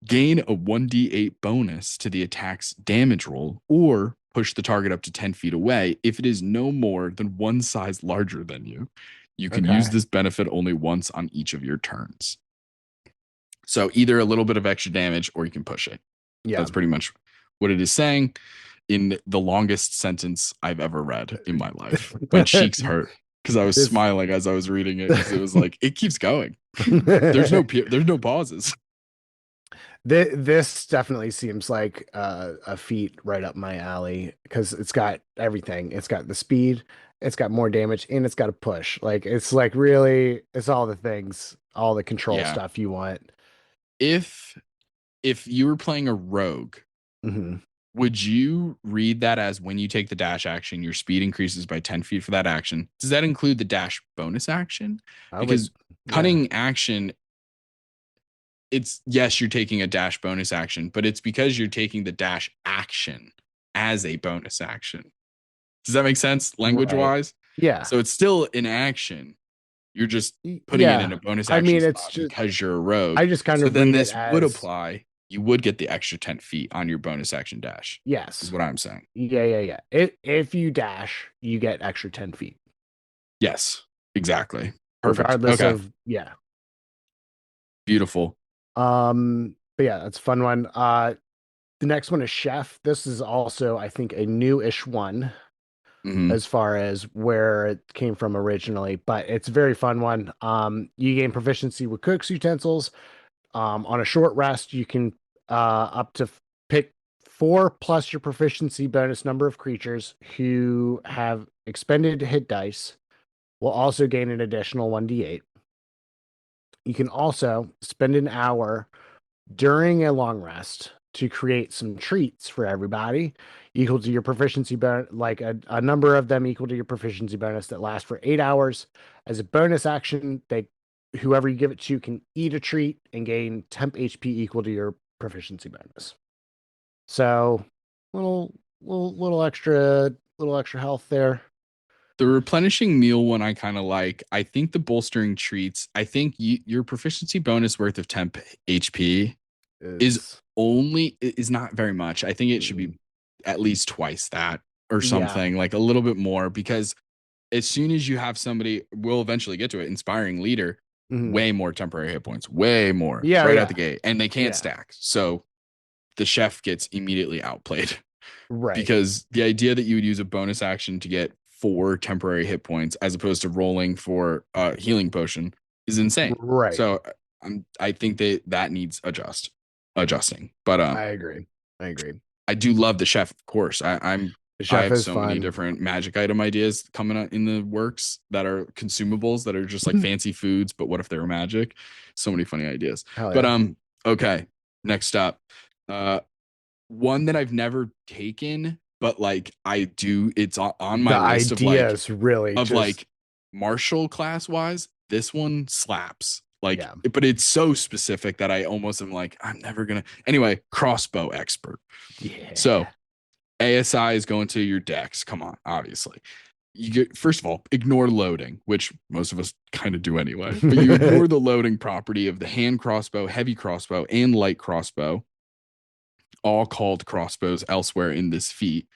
Gain a 1d8 bonus to the attack's damage roll or push the target up to 10 feet away if it is no more than one size larger than you. You can use Okay. this benefit only once on each of your turns. So either a little bit of extra damage or you can push it. Yeah. That's pretty much what it is saying in the longest sentence I've ever read in my life. My cheeks hurt because I was This smiling as I was reading it because it was like it keeps going. There's no pauses. This definitely seems like a feat right up my alley because it's got everything. It's got the speed, it's got more damage, and it's got a push. Like it's like really, it's all the things, all the control Yeah. stuff you want. If you were playing a rogue, Hmm. would you read that as when you take the dash action, your speed increases by 10 feet for that action? Does that include the dash bonus action? I would, Because yeah. cunning action, it's yes, you're taking a dash bonus action, but it's because you're taking the dash action as a bonus action. Does that make sense language Right. wise? Yeah. So it's still an action. You're just putting it in Yeah. a bonus I action mean, it's spot just, because you're a rogue. I just kind So of then read it this would as apply. You would get the extra 10 feet on your bonus action dash, is yes. what I'm saying. Yeah. If you dash, you get extra 10 feet, Yes, exactly. Perfect. regardless Okay. of, yeah. Beautiful. But yeah, that's a fun one. The next one is Chef. This is also, I think, a new-ish one Mhm. as far as where it came from originally, but it's a very fun one. You gain proficiency with cook's utensils. On a short rest, you can up to pick 4 plus your proficiency bonus number of creatures who have expended hit dice will also gain an additional 1d8. You can also spend an hour during a long rest to create some treats for everybody equal to your proficiency bonus, like a number of them equal to your proficiency bonus that last for 8 hours. As a bonus action, whoever you give it to can eat a treat and gain temp HP equal to your proficiency bonus. So little extra health there. The replenishing meal one I kind of like. I think the bolstering treats, I think your proficiency bonus worth of temp HP Is is not very much. I think it should be at least twice that or yeah. something, like a little bit more, because as soon as you have somebody, we'll eventually get to it, inspiring leader, Mhm. way more temporary hit points, way more Yeah, right out yeah. the gate, and they can't Yeah. stack. So the chef gets immediately outplayed Right. because the idea that you would use a bonus action to get 4 temporary hit points as opposed to rolling for a healing potion is insane. Right. So I think that needs adjusting. But I agree. I do love the chef, of course. The I chef have is so fun. many different magic item ideas coming up in the works that are consumables that are just like fancy foods, but what if they were magic? So many funny ideas. Hell But yeah. okay, next up. One that I've never taken, but like I do, it's on my The list ideas really of just like martial class wise. This one slaps. Like, Yeah. but it's so specific that I almost am like, I'm never gonna. Anyway, crossbow expert. yeah. So ASI is going to your decks. Come on, obviously. You get, first of all, ignore loading, which most of us kind of do anyway. But you ignore the loading property of the hand crossbow, heavy crossbow, and light crossbow, all called crossbows elsewhere in this feat.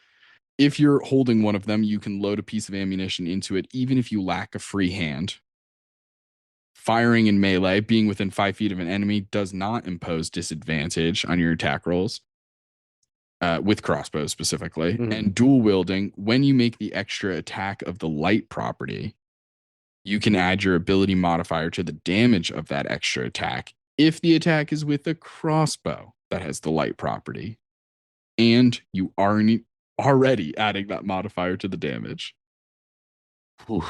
If you're holding one of them, you can load a piece of ammunition into it, even if you lack a free hand. Firing in melee, being within 5 feet of an enemy, does not impose disadvantage on your attack rolls. With crossbows specifically, and dual wielding, when you make the extra attack of the light property, you can add your ability modifier to the damage of that extra attack if the attack is with a crossbow that has the light property, and you are already adding that modifier to the damage. Whew.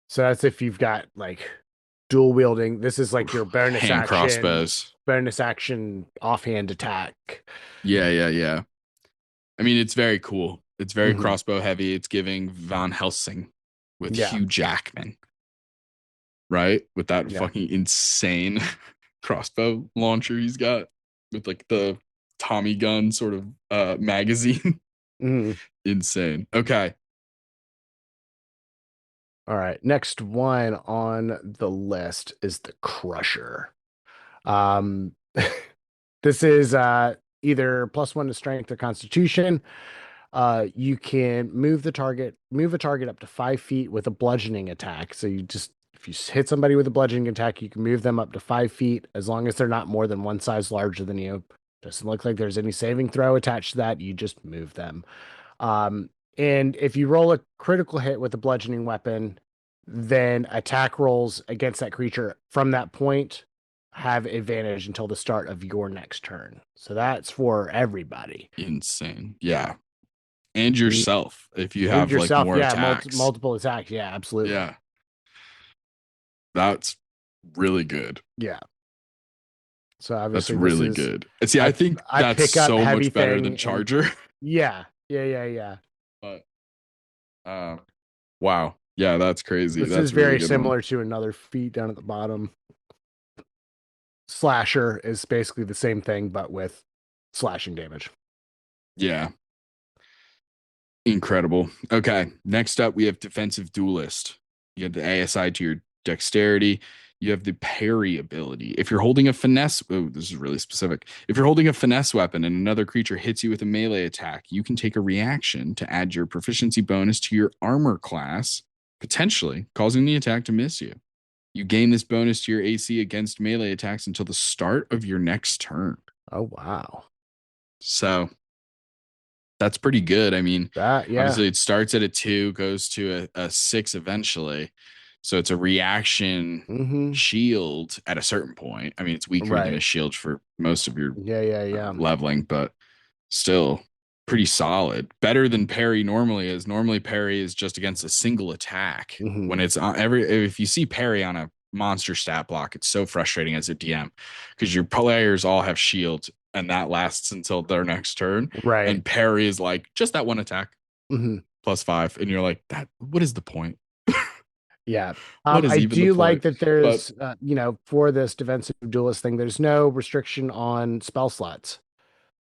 So that's if you've got like dual wielding. This is like your bonus Hand action. crossbows. Bonus action offhand attack. Yeah. I mean, it's very cool. It's very crossbow heavy. It's giving Van Helsing with Hugh Jackman, right? With that fucking insane crossbow launcher he's got with like the Tommy gun sort of magazine. Insane. Okay. All right. Next one on the list is the Crusher. This is either +1 to strength or constitution. You can move a target up to 5 feet with a bludgeoning attack. So if you hit somebody with a bludgeoning attack, you can move them up to 5 feet as long as they're not more than one size larger than you. Doesn't look like there's any saving throw attached to that. You just move them. And if you roll a critical hit with a bludgeoning weapon, then attack rolls against that creature from that point have advantage until the start of your next turn. So that's for everybody. Insane. Yeah. And yourself if you have like more attacks. Multiple attacks. Yeah, absolutely. Yeah. That's really good. Yeah. So obviously that's really good. See, I think that's so much better than Charger. Yeah. But wow. Yeah, that's crazy. This is very similar to another feat down at the bottom. Slasher is basically the same thing, but with slashing damage. Yeah. Incredible. Okay. Next up, we have Defensive Duelist. You have the ASI to your dexterity. You have the parry ability. If you're holding a finesse, this is really specific. If you're holding a finesse weapon and another creature hits you with a melee attack, you can take a reaction to add your proficiency bonus to your armor class, potentially causing the attack to miss you. You gain this bonus to your AC against melee attacks until the start of your next turn. Oh, wow. So that's pretty good. I mean, obviously it starts at a 2, goes to a 6 eventually. So it's a reaction shield at a certain point. I mean, it's weaker than a shield for most of your leveling, but still pretty solid. Better than parry normally is. Normally parry is just against a single attack. When it's on if you see parry on a monster stat block, it's so frustrating as a DM because your players all have shields and that lasts until their next turn. Right. And parry is like just that one attack +5. And you're like, what is the point? Yeah. I do like that there's, for this defensive duelist thing, there's no restriction on spell slots.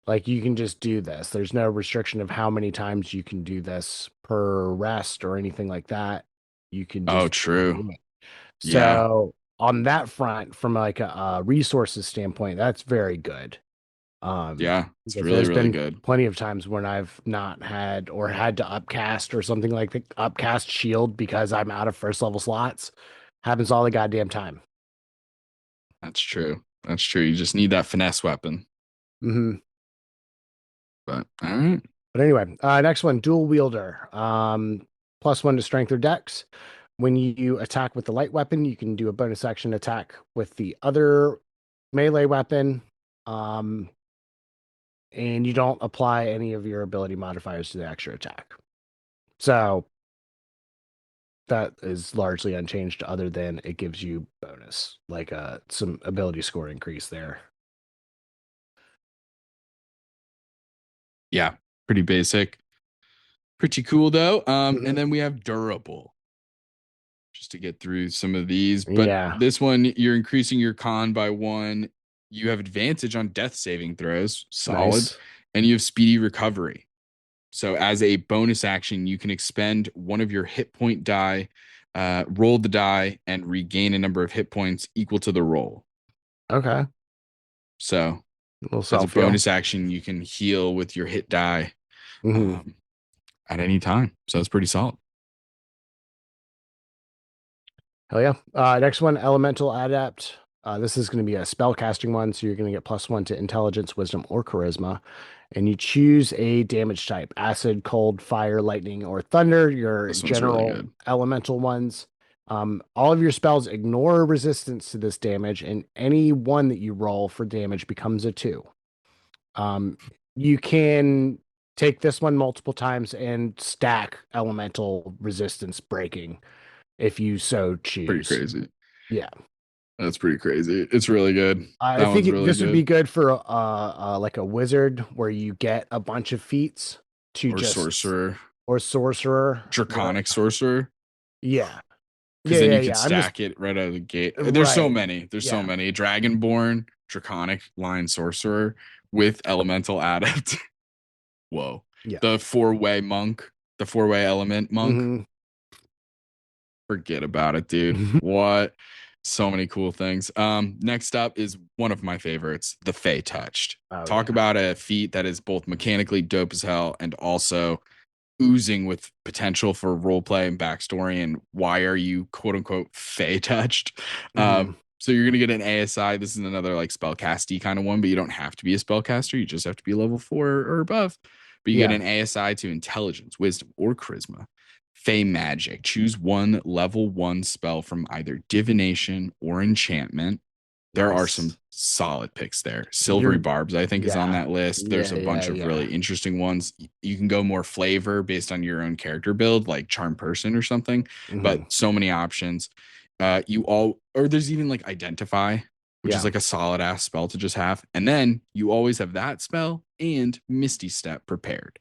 Like you can just do this. There's no restriction of how many times you can do this per rest or anything like that. You can just true. So on that front, from like a resources standpoint, that's very good. It's really good. Plenty of times when I've not had or had to upcast or something like the upcast shield because I'm out of first level slots. Happens all the goddamn time. That's true. That's true. You just need that finesse weapon. Hmm. But all right. But anyway, next one, dual wielder. +1 to strength or dex. When you attack with the light weapon, you can do a bonus action attack with the other melee weapon. Um, and you don't apply any of your ability modifiers to the extra attack. So that is largely unchanged other than it gives you bonus, like some ability score increase there. Yeah, pretty basic. Pretty cool though. And Mhm. then we have durable. Just to get through some of these. But Yeah, this one, you're increasing your con by 1. You have advantage on death saving throws, solid, nice. and you have speedy recovery. So as a bonus action, you can expend one of your hit point die, roll the die, and regain a number of hit points equal to the roll. Okay. So A little as a self heal. bonus action, you can heal with your hit die Hmm. um, at any time. So it's pretty solid. Hell yeah. Next one, elemental adept. This is going to be a spell casting one, so you're going to get +1 to intelligence, wisdom, or charisma. And you choose a damage type: acid, cold, fire, lightning, or thunder. Your This one's really general good. elemental ones. All of your spells ignore resistance to this damage, and any one that you roll for damage becomes a 2. Um, you can take this one multiple times and stack elemental resistance breaking if you so Pretty choose. crazy. Yeah. That's pretty crazy. It's really good. I That one's think really this would be good. good for like a wizard where you get a bunch of feats to Or just sorcerer, or sorcerer where draconic sorcerer, yeah. because Yeah, then yeah, you could yeah. I'm just stack it right out of the gate. There's so right. many. There's so Yeah. many. Dragonborn, draconic line sorcerer with elemental adept. Whoa. Yeah. The four-way monk, the four-way element monk. Hmm. Forget about it, dude. What? So many cool things. Next up is one of my favorites, the Fey Touched. Oh Talk yeah. about a feat that is both mechanically dope as hell and also oozing with potential for role play and backstory and why are you quote unquote Fey touched. Hmm. So you're gonna get an ASI. This is another like spellcasty kind of one, but you don't have to be a spellcaster. You just have to be level 4 or above. But you get Yeah. an ASI to intelligence, wisdom, or charisma. Fey magic. Choose one level 1 spell from either divination or enchantment. There are some Nice. solid picks there. Silvery You're Barbs, I think, is on yeah. that list. There's Yeah, a yeah, bunch of yeah. really interesting ones. You can go more flavor based on your own character build, like Charm Person or something, Hmm. but so many options. Or there's even like Identify, which is Yeah. like a solid ass spell to just have. And then you always have that spell and Misty Step prepared.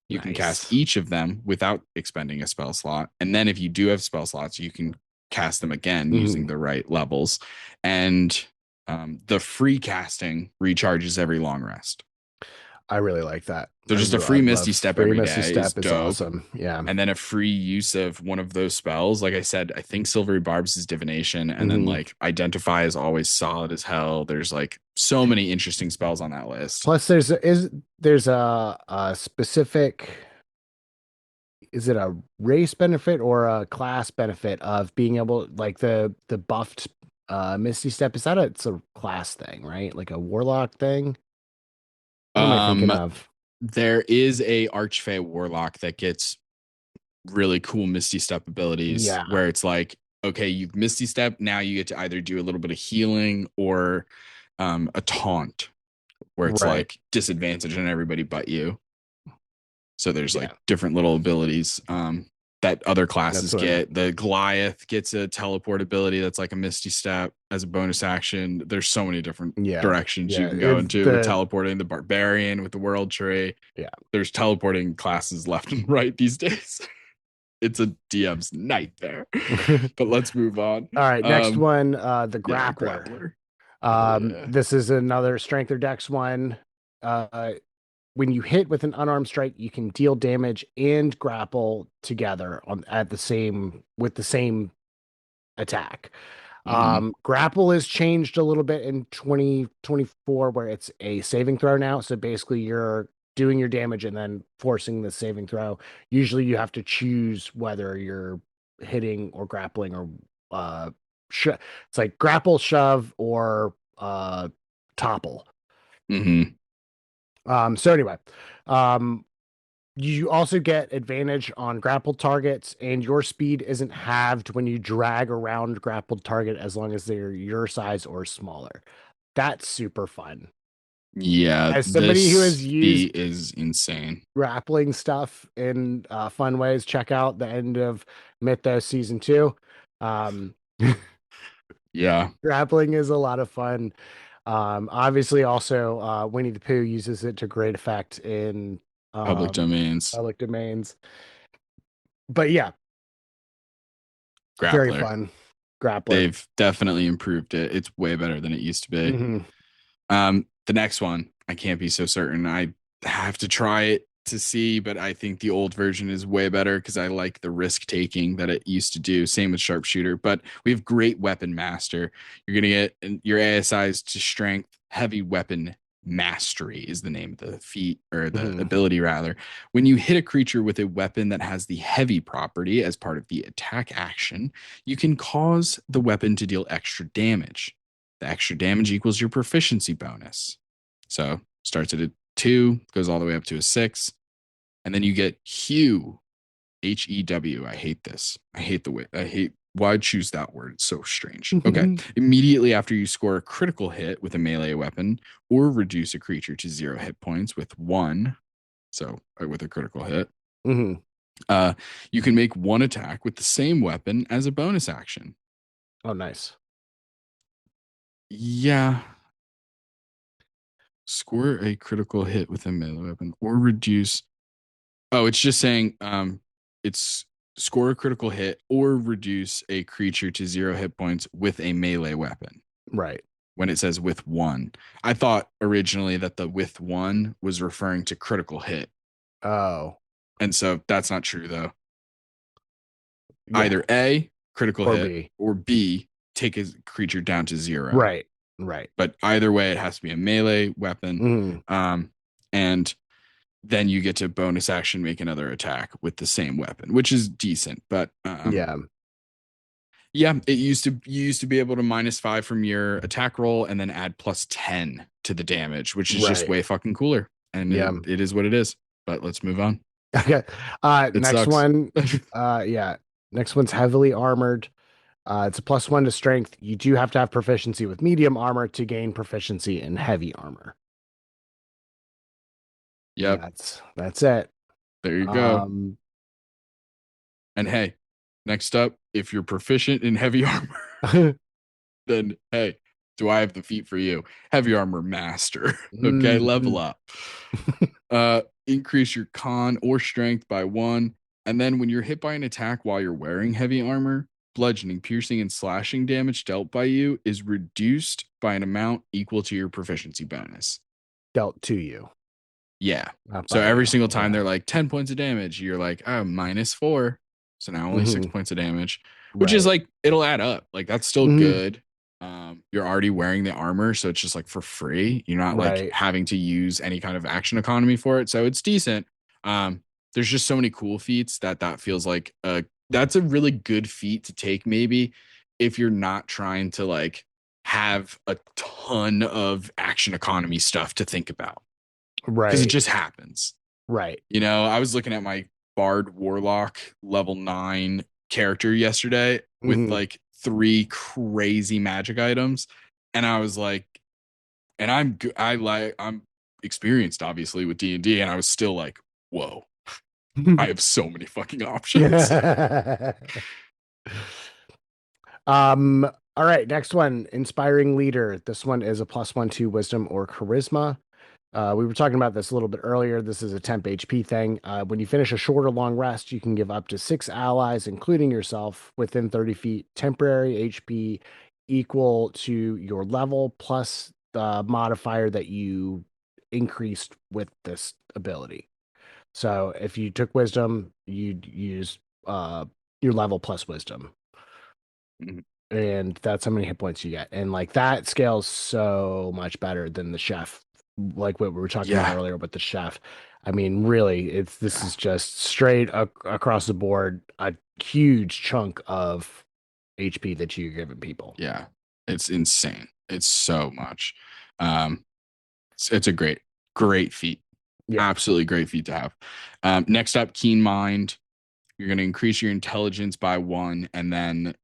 You can cast Nice. each of them without expending a spell slot. And then if you do have spell slots, you can cast them again using Hmm. the right levels. And the free casting recharges every long rest. I really like that. So just a I free love Misty Step free every Misty day is Step is dope. awesome. Yeah. And then a free use of one of those spells. Like I said, I think Silvery Barbs is divination. And then Hmm. like Identify is always solid as hell. There's like so many interesting spells on that list. Plus, there's a specific, is it a race benefit or a class benefit of being able, like the buffed Misty Step? Is that it's a class thing, right? Like a warlock thing? What am I thinking Um, of? there is a Archfey Warlock that gets really cool Misty Step abilities Yeah, where it's like, okay, you've Misty Step. Now you get to either do a little bit of healing or a taunt where it's right. like disadvantage on everybody but you. So there's like Yeah, different little abilities that other that's classes what I'm. get. The Goliath gets a teleport ability that's like a Misty Step as a bonus action. There's so many different Yeah, directions you yeah. can go It's into with the teleporting. The Barbarian with the World Tree. yeah. There's teleporting classes left and right these days. It's a DM's nightmare. But let's move on. All right, next one, the Yeah, grappler. grappler. Hell yeah. This is another strength or dex one. Uh, when you hit with an unarmed strike, you can deal damage and grapple together on at the same with the same attack. Mm-hmm. Grapple is changed a little bit in 2024 where it's a saving throw now. So basically you're doing your damage and then forcing the saving throw. Usually you have to choose whether you're hitting or grappling or uh it's like grapple, shove, or topple. Mm-hmm. So anyway, um, you also get advantage on grappled targets, and your speed isn't halved when you drag around grappled target as long as they're your size or smaller. That's super fun. Yeah, As somebody who has this used feat is insane. grappling stuff in fun ways, check out the end of Mythos season 2. Um, Yeah, grappling is a lot of fun. Obviously, also Winnie the Pooh uses it to great effect in public domains, public domains. But yeah, very grappler. fun. Grappler. They've definitely improved it. It's way better than it used to be. Hmm. The next one, I can't be so certain. I have to try it to see, but I think the old version is way better because I like the risk taking that it used to do. Same with sharpshooter, but we have great weapon master. You're gonna get your ASIs to strength. Heavy weapon mastery is the name of the feat or the Hmm. ability rather. When you hit a creature with a weapon that has the heavy property as part of the attack action, you can cause the weapon to deal extra damage. The extra damage equals your proficiency bonus. So starts at a 2, goes all the way up to a 6. And then you get Hew, Hew. I hate this. I hate the way, I hate, why choose that word? It's so strange. Okay. Immediately after you score a critical hit with a melee weapon or reduce a creature to 0 hit points with 1. So with a critical hit, Hmm. you can make 1 attack with the same weapon as a bonus action. Oh, nice. Yeah, score a critical hit with a melee weapon or reduce. Oh, it's just saying it's score a critical hit or reduce a creature to 0 hit points with a melee weapon. Right. When it says with 1, I thought originally that the with 1 was referring to critical hit. Oh, And so that's not true though. yeah. Either A, critical Or hit, B. or B, take a creature down to 0. Right. Right. But either way, it has to be a melee weapon. Hmm. And then you get to bonus action make another attack with the same weapon, which is decent. But Yeah. yeah, it used to you used to be able to -5 from your attack roll and then add +10 to the damage, which is just Right. way fucking cooler. And Yeah. it is what it is. But let's move on. Okay. It Next sucks. one. Yeah. Next one's heavily armored. It's a +1 to strength. You do have to have proficiency with medium armor to gain proficiency in heavy armor. Yep, That's it. there you go. Um, And hey, next up, if you're proficient in heavy armor, then hey, do I have the feat for you? Heavy armor master. Okay, level mhm. up. Increase your con or strength by 1. And then when you're hit by an attack while you're wearing heavy armor, bludgeoning, piercing, and slashing damage dealt by you is reduced by an amount equal to your proficiency bonus. Dealt to you, Yeah. not So by every you. single time Yeah. they're like 10 points of damage, you're like, oh, -4. So now only 6 Hmm. points of damage, which is Right. like, it'll add up. Like, that's still Hmm. good. You're already wearing the armor. So it's just like for free. You're not like Right. having to use any kind of action economy for it. So it's decent. There's just so many cool feats that feels like that's a really good feat to take, maybe if you're not trying to like have a ton of action economy stuff to think about because it Right. just happens. Right. You know, I was looking at my Bard Warlock level 9 character yesterday with Hmm. like 3 crazy magic items. And I was like, and I'm experienced obviously with D&D, and I was still like, whoa, I have so many fucking options. All right, next one, inspiring leader. This one is a +1 to wisdom or charisma. We were talking about this a little bit earlier. This is a temp HP thing. When you finish a short or long rest, you can give up to 6 allies, including yourself, within 30 feet, temporary HP equal to your level plus the modifier that you increased with this ability. So if you took wisdom, you'd use your level plus wisdom, Mhm. and that's how many hit points you get. And like that scales so much better than the chef, like what we were talking about Yeah. earlier with the chef. I mean, really, this Yeah. is just straight across the board, a huge chunk of HP that you're giving people. Yeah. It's insane. It's so much. It's a great feat. Yeah. Absolutely great feat to have. Next up, Keen Mind. You're going to increase your intelligence by 1, and then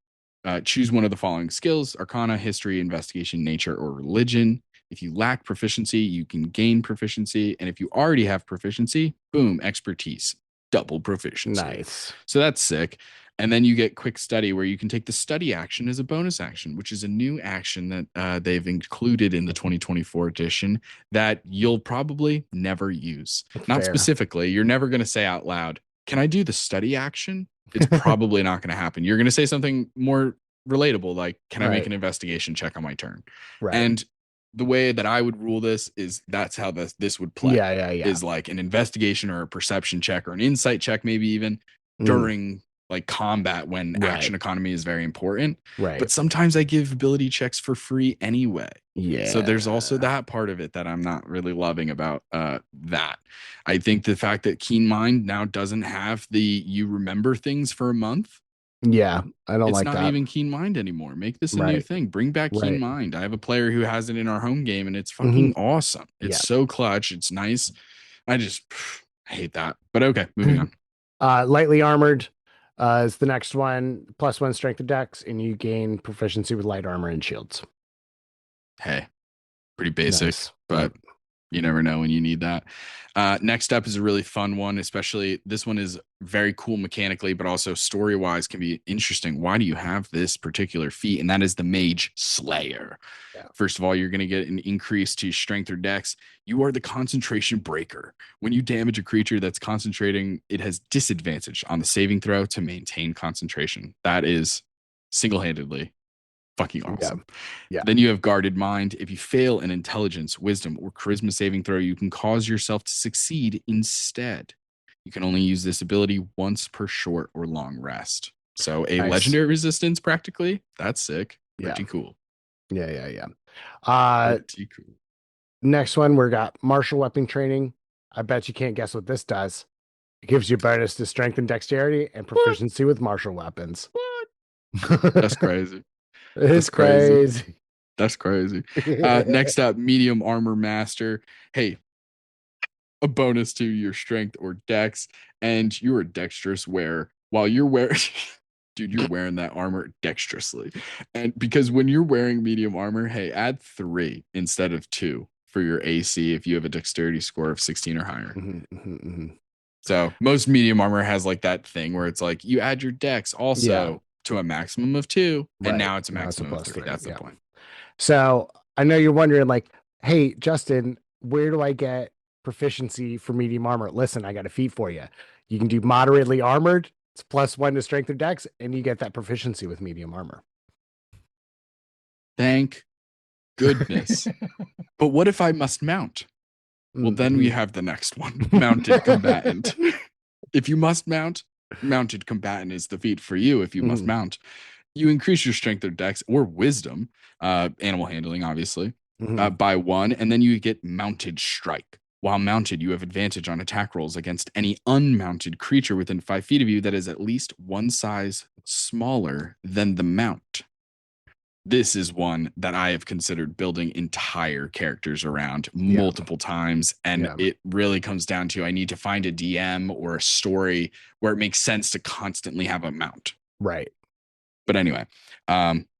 choose one of the following skills: Arcana, History, Investigation, Nature, or Religion. If you lack proficiency, you can gain proficiency. And if you already have proficiency, boom, expertise, double proficiency. Nice. So that's sick. And then you get Quick Study, where you can take the study action as a bonus action, which is a new action that they've included in the 2024 edition that you'll probably never use. Not Fair. specifically. You're never going to say out loud, "Can I do the study action?" It's probably not going to happen. You're going to say something more relatable, like, "Can I make Right. an investigation check on my turn?" Right. And the way that I would rule this is that's how this would play. Yeah. Is like an investigation or a perception check or an insight check, maybe even Mm. during like combat when Right. action economy is very important. Right. But sometimes I give ability checks for free anyway. Yeah. So there's also that part of it that I'm not really loving about that. I think the fact that Keen Mind now doesn't have the you remember things for a month. Yeah. I don't It's like not that. even Keen Mind anymore. Make this a new Right. thing. Bring back Keen Right. Mind. I have a player who has it in our home game, and it's fucking awesome. It's Yeah. so clutch. It's nice. I just hate that. But okay, moving on. Lightly armored is the next one. +1 strength of dex, and you gain proficiency with light armor and shields. Hey, pretty basic, Nice. but Yep. you never know when you need that. Next up is a really fun one, especially this one is very cool mechanically, but also story wise can be interesting. Why do you have this particular feat? And that is the Mage Slayer. Yeah. First of all, you're going to get an increase to strength or dex. You are the concentration breaker. When you damage a creature that's concentrating, it has disadvantage on the saving throw to maintain concentration. That is single handedly fucking awesome. Yeah. Then you have Guarded Mind. If you fail an intelligence, wisdom, or charisma saving throw, you can cause yourself to succeed instead. You can only use this ability once per short or long rest. So a Nice. legendary resistance, practically. That's sick. Pretty Yeah. cool. Yeah. Pretty cool. Next one, we got martial weapon training. I bet you can't guess what this does. It gives you bonus to strength and dexterity and proficiency with martial weapons. What? That's crazy. It's crazy. That's crazy. Next up, Medium Armor Master. Hey, a bonus to your strength or dex, and you're a dexterous wearer. While you're wearing, dude, you're wearing that armor dexterously. And because when you're wearing medium armor, hey, add 3 instead of 2 for your AC if you have a dexterity score of 16 or higher. So most medium armor has like that thing where it's like you add your dex also to a maximum of 2, and now it's a maximum of 3. That's the point. So I know you're wondering, like, hey, Justin, where do I get proficiency for medium armor? Listen, I got a feat for you. You can do moderately armored. It's +1 to strength or dex, and you get that proficiency with medium armor. Thank goodness. But what if I must mount? Well, then we have the next one, Mounted Combatant. If you must mount, Mounted Combatant is the feat for you. If you must mount, you increase your strength or dex or wisdom, animal handling, obviously, by 1, and then you get Mounted Strike. While mounted, you have advantage on attack rolls against any unmounted creature within 5 feet of you that is at least 1 size smaller than the mount. This is one that I have considered building entire characters around multiple times. And it really comes down to I need to find a DM or a story where it makes sense to constantly have a mount. Right. But anyway,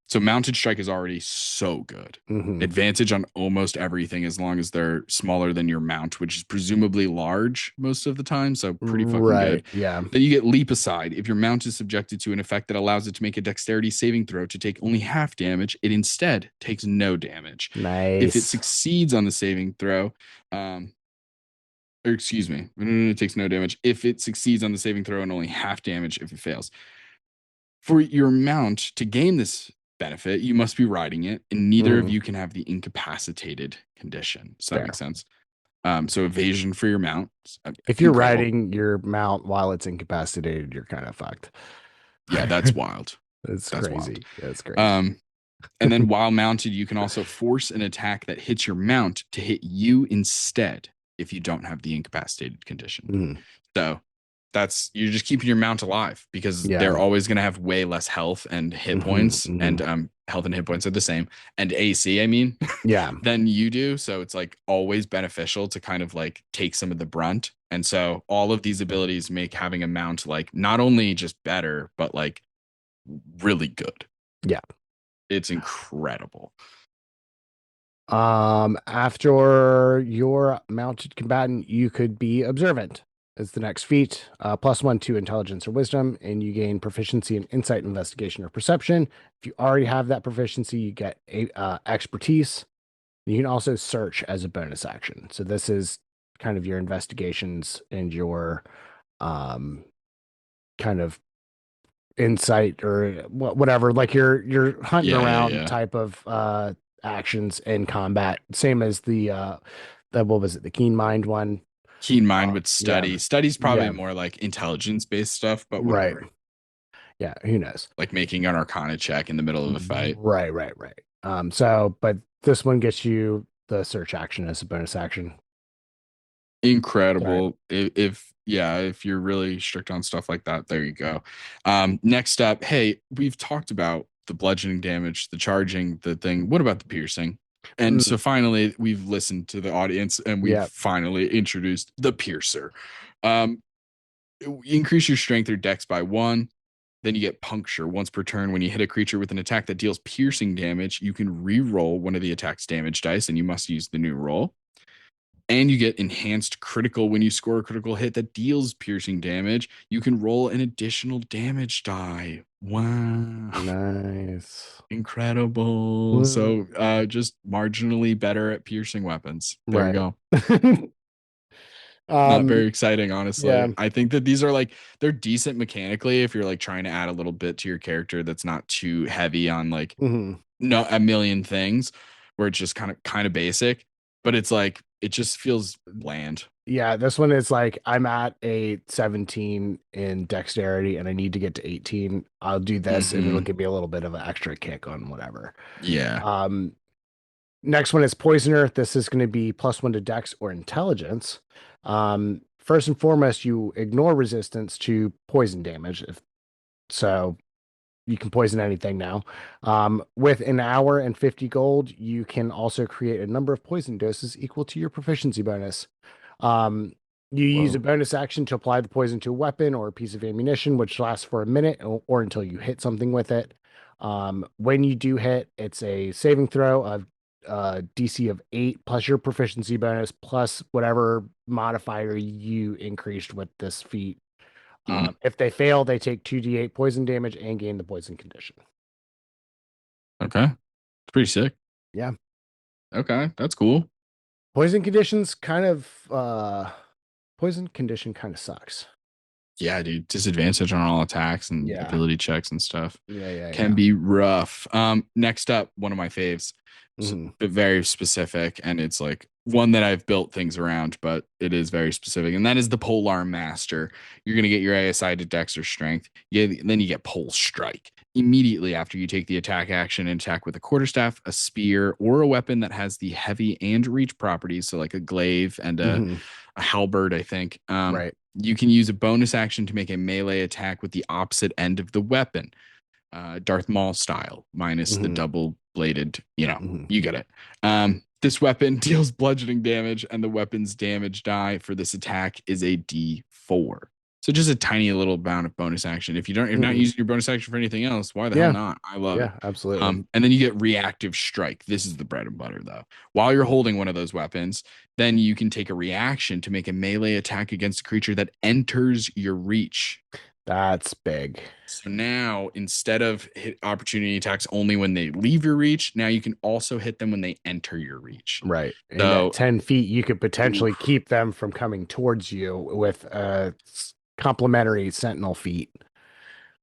so Mounted Strike is already so good. Advantage on almost everything as long as they're smaller than your mount, which is presumably large most of the time. So pretty fucking good. Yeah. Then you get Leap Aside. If your mount is subjected to an effect that allows it to make a dexterity saving throw to take only half damage, it instead takes no damage. Nice. If it succeeds on the saving throw, or excuse me, it takes no damage. If it succeeds on the saving throw and only half damage if it fails. For your mount to gain this benefit, you must be riding it, and neither of you can have the incapacitated condition. So that makes sense. So evasion for your mount. If you're riding your mount while it's incapacitated, you're kind of fucked. Yeah, that's wild. That's crazy. Wild. That's crazy. And then while mounted, you can also force an attack that hits your mount to hit you instead if you don't have the incapacitated condition. So that's you're just keeping your mount alive because Yeah. they're always going to have way less health and hit points, and health and hit points are the same, and AC, I mean, Yeah. than you do. So it's like always beneficial to kind of like take some of the brunt. And so all of these abilities make having a mount like not only just better, but like really good. Yeah. It's incredible. After your mounted combatant, you could be observant. It's the next feat. +1 to intelligence or wisdom, and you gain proficiency in insight, investigation, or perception. If you already have that proficiency, you get expertise. You can also search as a bonus action. So this is kind of your investigations and your kind of insight or whatever, like you're hunting Yeah, yeah, around yeah. type of actions in combat. Same as the what was it, the keen mind one? Keen mind with Yeah, study. Study's probably yeah, more like intelligence based stuff, but right. whatever. Yeah, who knows? Like making an arcana check in the middle of a fight. Right. So, but this one gets you the search action as a bonus action. Sorry. Incredible. If yeah, if you're really strict on stuff like that, there you go. Next up, hey, we've talked about the bludgeoning damage, the charging, the thing. What about the piercing? And so finally, we've listened to the audience and we've Yeah. finally introduced the piercer. Um, increase your strength or dex by 1. Then you get puncture once per turn. When you hit a creature with an attack that deals piercing damage, you can re-roll one of the attack's damage dice, and you must use the new roll. And you get enhanced critical when you score a critical hit that deals piercing damage. You can roll an additional damage die. Wow. Nice. Incredible. So just marginally better at piercing weapons. There you Right. go. Not very exciting, Yeah. honestly. I think that these are like they're decent mechanically if you're like trying to add a little bit to your character that's not too heavy on like no a million things where it's just kind of basic, but it's like it just feels bland. Yeah, this one is like I'm at a 17 in dexterity and I need to get to 18. I'll do this and it'll give me a little bit of an extra kick on whatever. Yeah. Next one is Poisoner. This is going to be +1 to dex or intelligence. First and foremost, you ignore resistance to poison damage. If so, you can poison anything now. With an hour and 50 gold, you can also create a number of poison doses equal to your proficiency bonus. You use a bonus action to apply the poison to a weapon or a piece of ammunition, which lasts for a minute or until you hit something with it. When you do hit, it's a saving throw of DC of 8 plus your proficiency bonus plus whatever modifier you increased with this feat. If they fail, they take 2d8 poison damage and gain the poison condition. Okay. It's pretty sick. Yeah. Okay. That's cool. Poison conditions kind of poison condition kind of sucks. Yeah, dude. Disadvantage on all attacks and Yeah. ability checks and stuff. Yeah. Can be rough. Next up, one of my faves. Mm-hmm. But very specific, and it's like one that I've built things around, but it is very specific, and that is the Polar Master. You're going to get your ASI to Dex or Strength. Then you get Pole Strike immediately after you take the attack action and attack with a quarterstaff, a spear, or a weapon that has the heavy and reach properties, so like a glaive and a halberd, I think. Right. You can use a bonus action to make a melee attack with the opposite end of the weapon. Darth Maul style, minus the double bladed, you get it. This weapon deals bludgeoning damage, and the weapon's damage die for this attack is a D4. So just a tiny little amount of bonus action. If you're not using your bonus action for anything else, why the hell not? I love it. Yeah, absolutely. And then you get reactive strike. This is the bread and butter, though. While you're holding one of those weapons, then you can take a reaction to make a melee attack against a creature that enters your reach. That's big. So now, instead of hit opportunity attacks only when they leave your reach, now you can also hit them when they enter your reach. Right. And So, at 10 feet, you could potentially keep them from coming towards you with a complementary sentinel feat.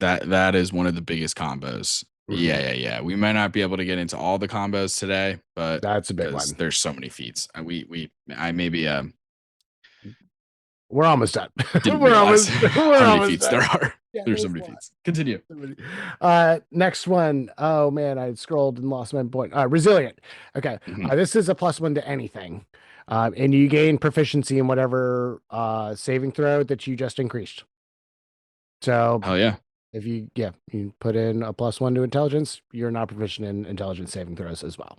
that is one of the biggest combos. Yeah. We might not be able to get into all the combos today, but that's a big one. There's so many feats. I maybe we're almost done. We're almost how many feats there are. Yeah, there's so many feats. Continue. Next one. Oh man, I scrolled and lost my point. Resilient. Okay. This is a +1 to anything. And you gain proficiency in whatever saving throw that you just increased. So Hell yeah. if you put in a +1 to intelligence, you're not proficient in intelligence saving throws as well.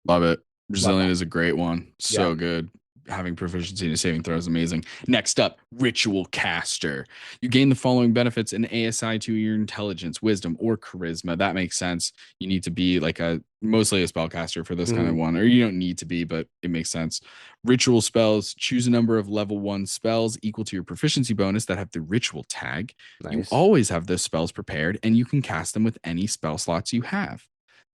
Love it. Love Resilient that. is a great one. Yeah. So good. Having proficiency in saving throw is amazing. Next up, Ritual Caster. You gain the following benefits in ASI to your intelligence, wisdom, or charisma. That makes sense. You need to be like mostly a spellcaster for this kind of Mhm. one, or you don't need to be, but it makes sense. Ritual spells. Choose a number of level 1 spells equal to your proficiency bonus that have the ritual tag. You Nice. always have those spells prepared, and you can cast them with any spell slots you have.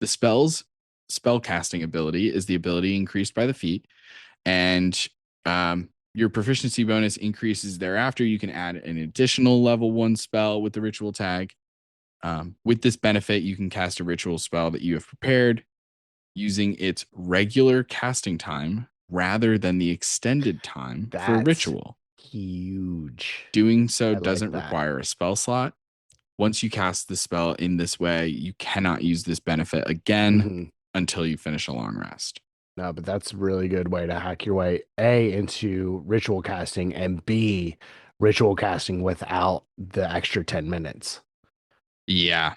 The spell casting ability is the ability increased by the feat, and your proficiency bonus increases thereafter. You can add an additional level 1 spell with the ritual tag. With this benefit, you can cast a ritual spell that you have prepared using its regular casting time rather than the extended time for a That's ritual. huge. Doing so I like doesn't that. require a spell slot. Once you cast the spell in this way, you cannot use this benefit again Hmm. until you finish a long rest. No, but that's a really good way to hack your way A into ritual casting and B ritual casting without the extra 10 minutes. Yeah.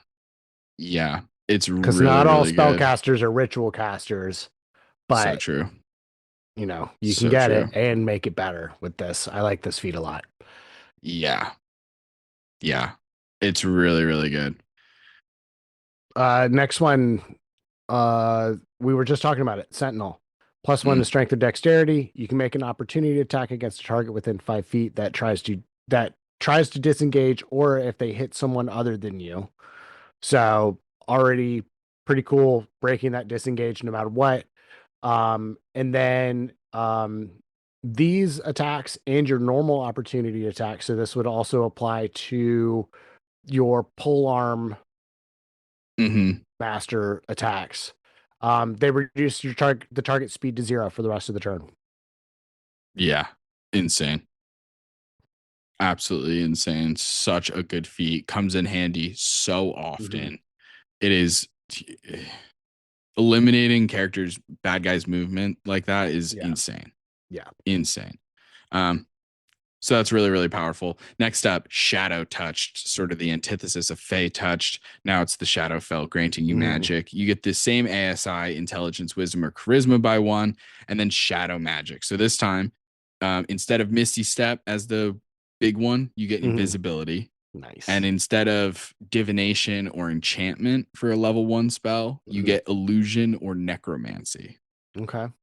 Yeah. It's Because really, not all really good. spellcasters are ritual casters, So but true. you can So get it true. and make it better with this. I like this feat a lot. Yeah. Yeah. It's really, really good. Next one, we were just talking about it. Sentinel. +1 to Mm. strength or dexterity. You can make an opportunity attack against a target within 5 feet that tries to disengage, or if they hit someone other than you. So already pretty cool breaking that disengage no matter what. And then these attacks and your normal opportunity attack. So this would also apply to your polearm Hmm. master attacks. They reduce the target speed to 0 for the rest of the turn. Yeah. Insane. Absolutely insane. Such a good feat. Comes in handy so Mm-hmm. often. It is eliminating characters, bad guys' movement like that is Yeah, insane. yeah. Insane. Um, So that's really, really powerful. Next up, Shadow Touched, sort of the antithesis of Fey Touched. Now it's the Shadow Fell, granting you Mm-hmm. magic. You get the same ASI, intelligence, wisdom, or charisma by 1, and then Shadow Magic. So this time, instead of Misty Step as the big one, you get Mm-hmm. invisibility. And Nice. instead of divination or enchantment for a level 1 spell, you Mm-hmm. get illusion or necromancy. Okay. A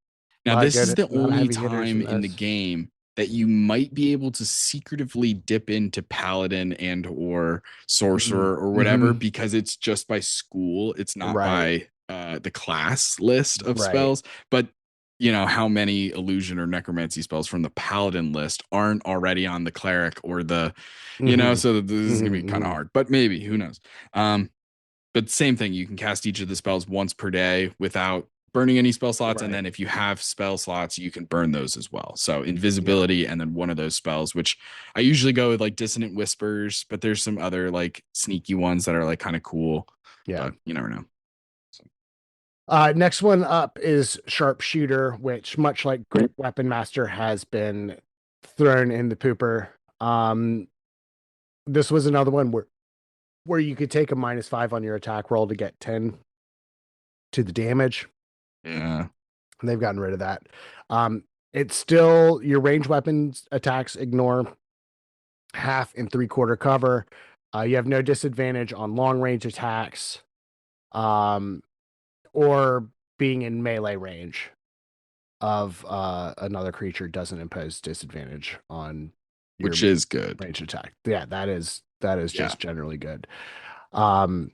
Now, lot of this is good, the a lot of only heavy hitters time in in the this. game that you might be able to secretively dip into paladin and or sorcerer or whatever, Mm-hmm. because it's just by school. It's not Right. by the class list of Right. spells. But you know how many illusion or necromancy spells from the paladin list aren't already on the cleric or the, Mm-hmm. so this is gonna be Mm-hmm. kind of Mm-hmm. hard. But maybe, who knows? Um, but same thing, you can cast each of the spells once per day without burning any spell slots. And Right. then if you have spell slots, you can burn those as well. So Yeah. invisibility and then one of those spells, which I usually go with like dissonant whispers, but there's some other like sneaky ones that are like kind of cool, Yeah. but you never know. So, Next one up is sharpshooter, which much like Great Weapon Master has been thrown in the pooper. This was another one where you could take a -5 on your attack roll to get 10 to the damage. yeah. And they've gotten rid of that. It's still your range weapons attacks ignore half and 3/4 cover. You have no disadvantage on long range attacks, um, or being in melee range of another creature doesn't impose disadvantage on your Which is good. range attack. Yeah, that is Yeah. just generally good. Um,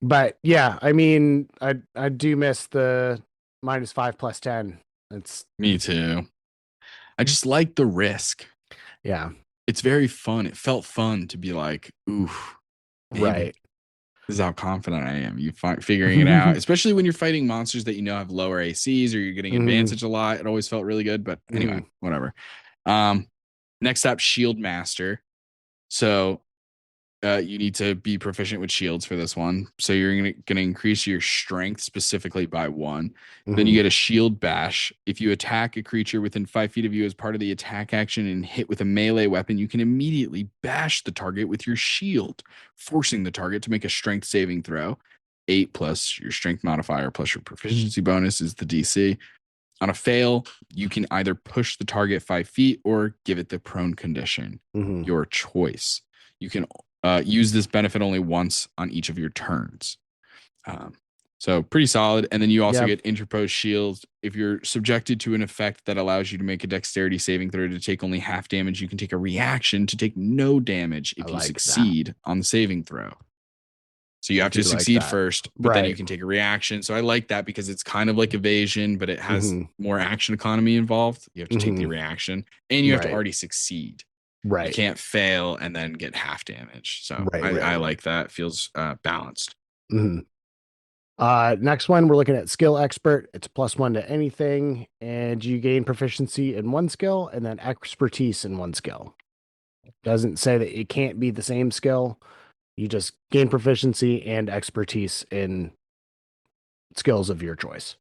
but yeah, I mean, I do miss the -5 +10. It's Me too. I just like the risk. yeah, It's very fun. It felt fun to be like, ooh, maybe. right. This is how confident I am. You figuring it out, especially when you're fighting monsters that you know have lower ACs or you're getting Hmm. advantage a lot. It always felt really good. But anyway, Hmm. whatever. Um, next up, Shield Master. So you need to be proficient with shields for this one. So you're going to increase your strength specifically by 1. Then you Mhm. get a shield bash. If you attack a creature within 5 feet of you as part of the attack action and hit with a melee weapon, you can immediately bash the target with your shield, forcing the target to make a strength saving throw. 8 plus your strength modifier plus your proficiency bonus is the DC. On a fail, you can either push the target 5 feet or give it the prone condition. Mhm. Your choice. You can use this benefit only once on each of your turns. So pretty solid. And then you also Yeah. get interposed shields. If you're subjected to an effect that allows you to make a dexterity saving throw to take only half damage, you can take a reaction to take no damage if I you like that. succeed on the saving throw. So you have to do like succeed that. first, but then you Right. can take a reaction. So I like that because it's kind of like evasion, but it has Mhm. more action economy involved. You have to take the Mhm. reaction and you have to Right. already succeed. You Right. can't fail and then get half damage. So Right. I Right. like that. Feels balanced. Mhm. Next one, we're looking at skill expert. It's +1 to anything, and you gain proficiency in one skill and then expertise in one skill. Doesn't say that it can't be the same skill. You just gain proficiency and expertise in skills of your choice.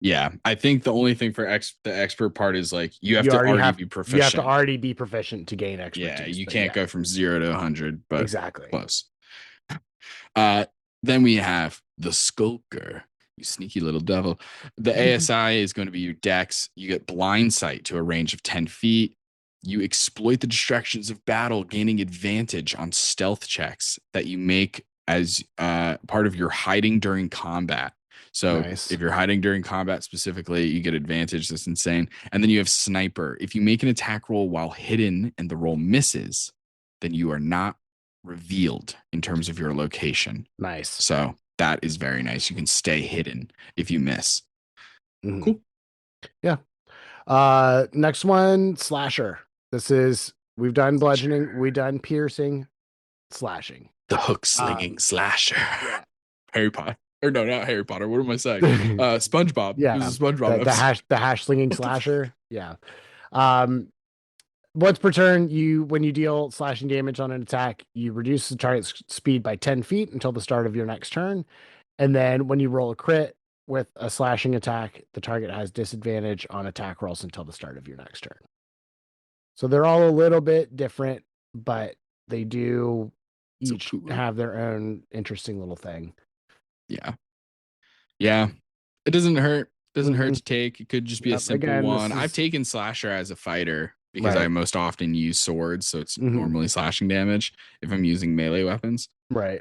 Yeah. I think the only thing for the expert part is like you have You to already already have be you have to proficient. already be proficient to gain Yeah. expertise. You But can't yeah, go from 0 to 100, but exactly. close. Uh, then we have the Skulker, you sneaky little devil. The ASI is going to be your dex. You get blind sight to a range of 10 feet. You exploit the distractions of battle, gaining advantage on stealth checks that you make as part of your hiding during combat. So Nice. if you're hiding during combat specifically, you get advantage. That's insane. And then you have sniper. If you make an attack roll while hidden and the roll misses, then you are not revealed in terms of your location. Nice. So that is very nice. You can stay hidden if you miss. Mhm. Cool. Yeah. Next one, slasher. We've done bludgeoning, we've done piercing, slashing. The hook slinging slasher. Yeah. Harry Potter. Or no, not Harry Potter. What am I saying? SpongeBob. It Yeah. was a SpongeBob The episode. hash slinging What the slasher. Yeah. Um, once per turn, when you deal slashing damage on an attack, you reduce the target's speed by 10 feet until the start of your next turn. And then when you roll a crit with a slashing attack, the target has disadvantage on attack rolls until the start of your next turn. So they're all a little bit different, but they do So each cool. have their own interesting little thing. Yeah. Yeah. It doesn't hurt. Doesn't hurt Mhm. to take. It could just be a Yep, simple again, this one. I've is taken slasher as a fighter because I right. most often use swords, so it's Mhm. normally slashing damage if I'm using melee weapons. Right.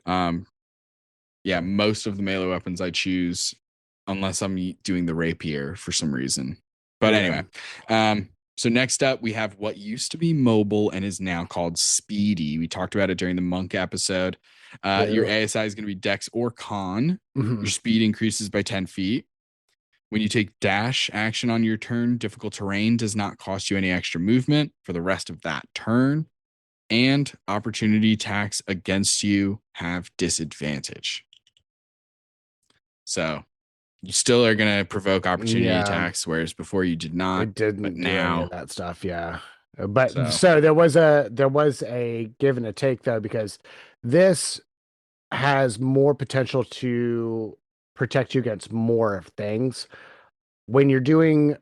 Yeah, most of the melee weapons I choose, unless I'm doing the rapier for some reason. But Yeah. anyway, so next up we have what used to be mobile and is now called speedy. We talked about it during the monk episode. Your Yeah. ASI is going to be dex or con. Mhm. Your speed increases by 10 feet. When you take dash action on your turn, difficult terrain does not cost you any extra movement for the rest of that turn. And opportunity attacks against you have disadvantage. So you still are going to provoke opportunity Yeah. attacks, whereas before you did not. It But didn't do any of now, that stuff, yeah. But so so there was a give and a take though, because this has more potential to protect you against more things. When you're doing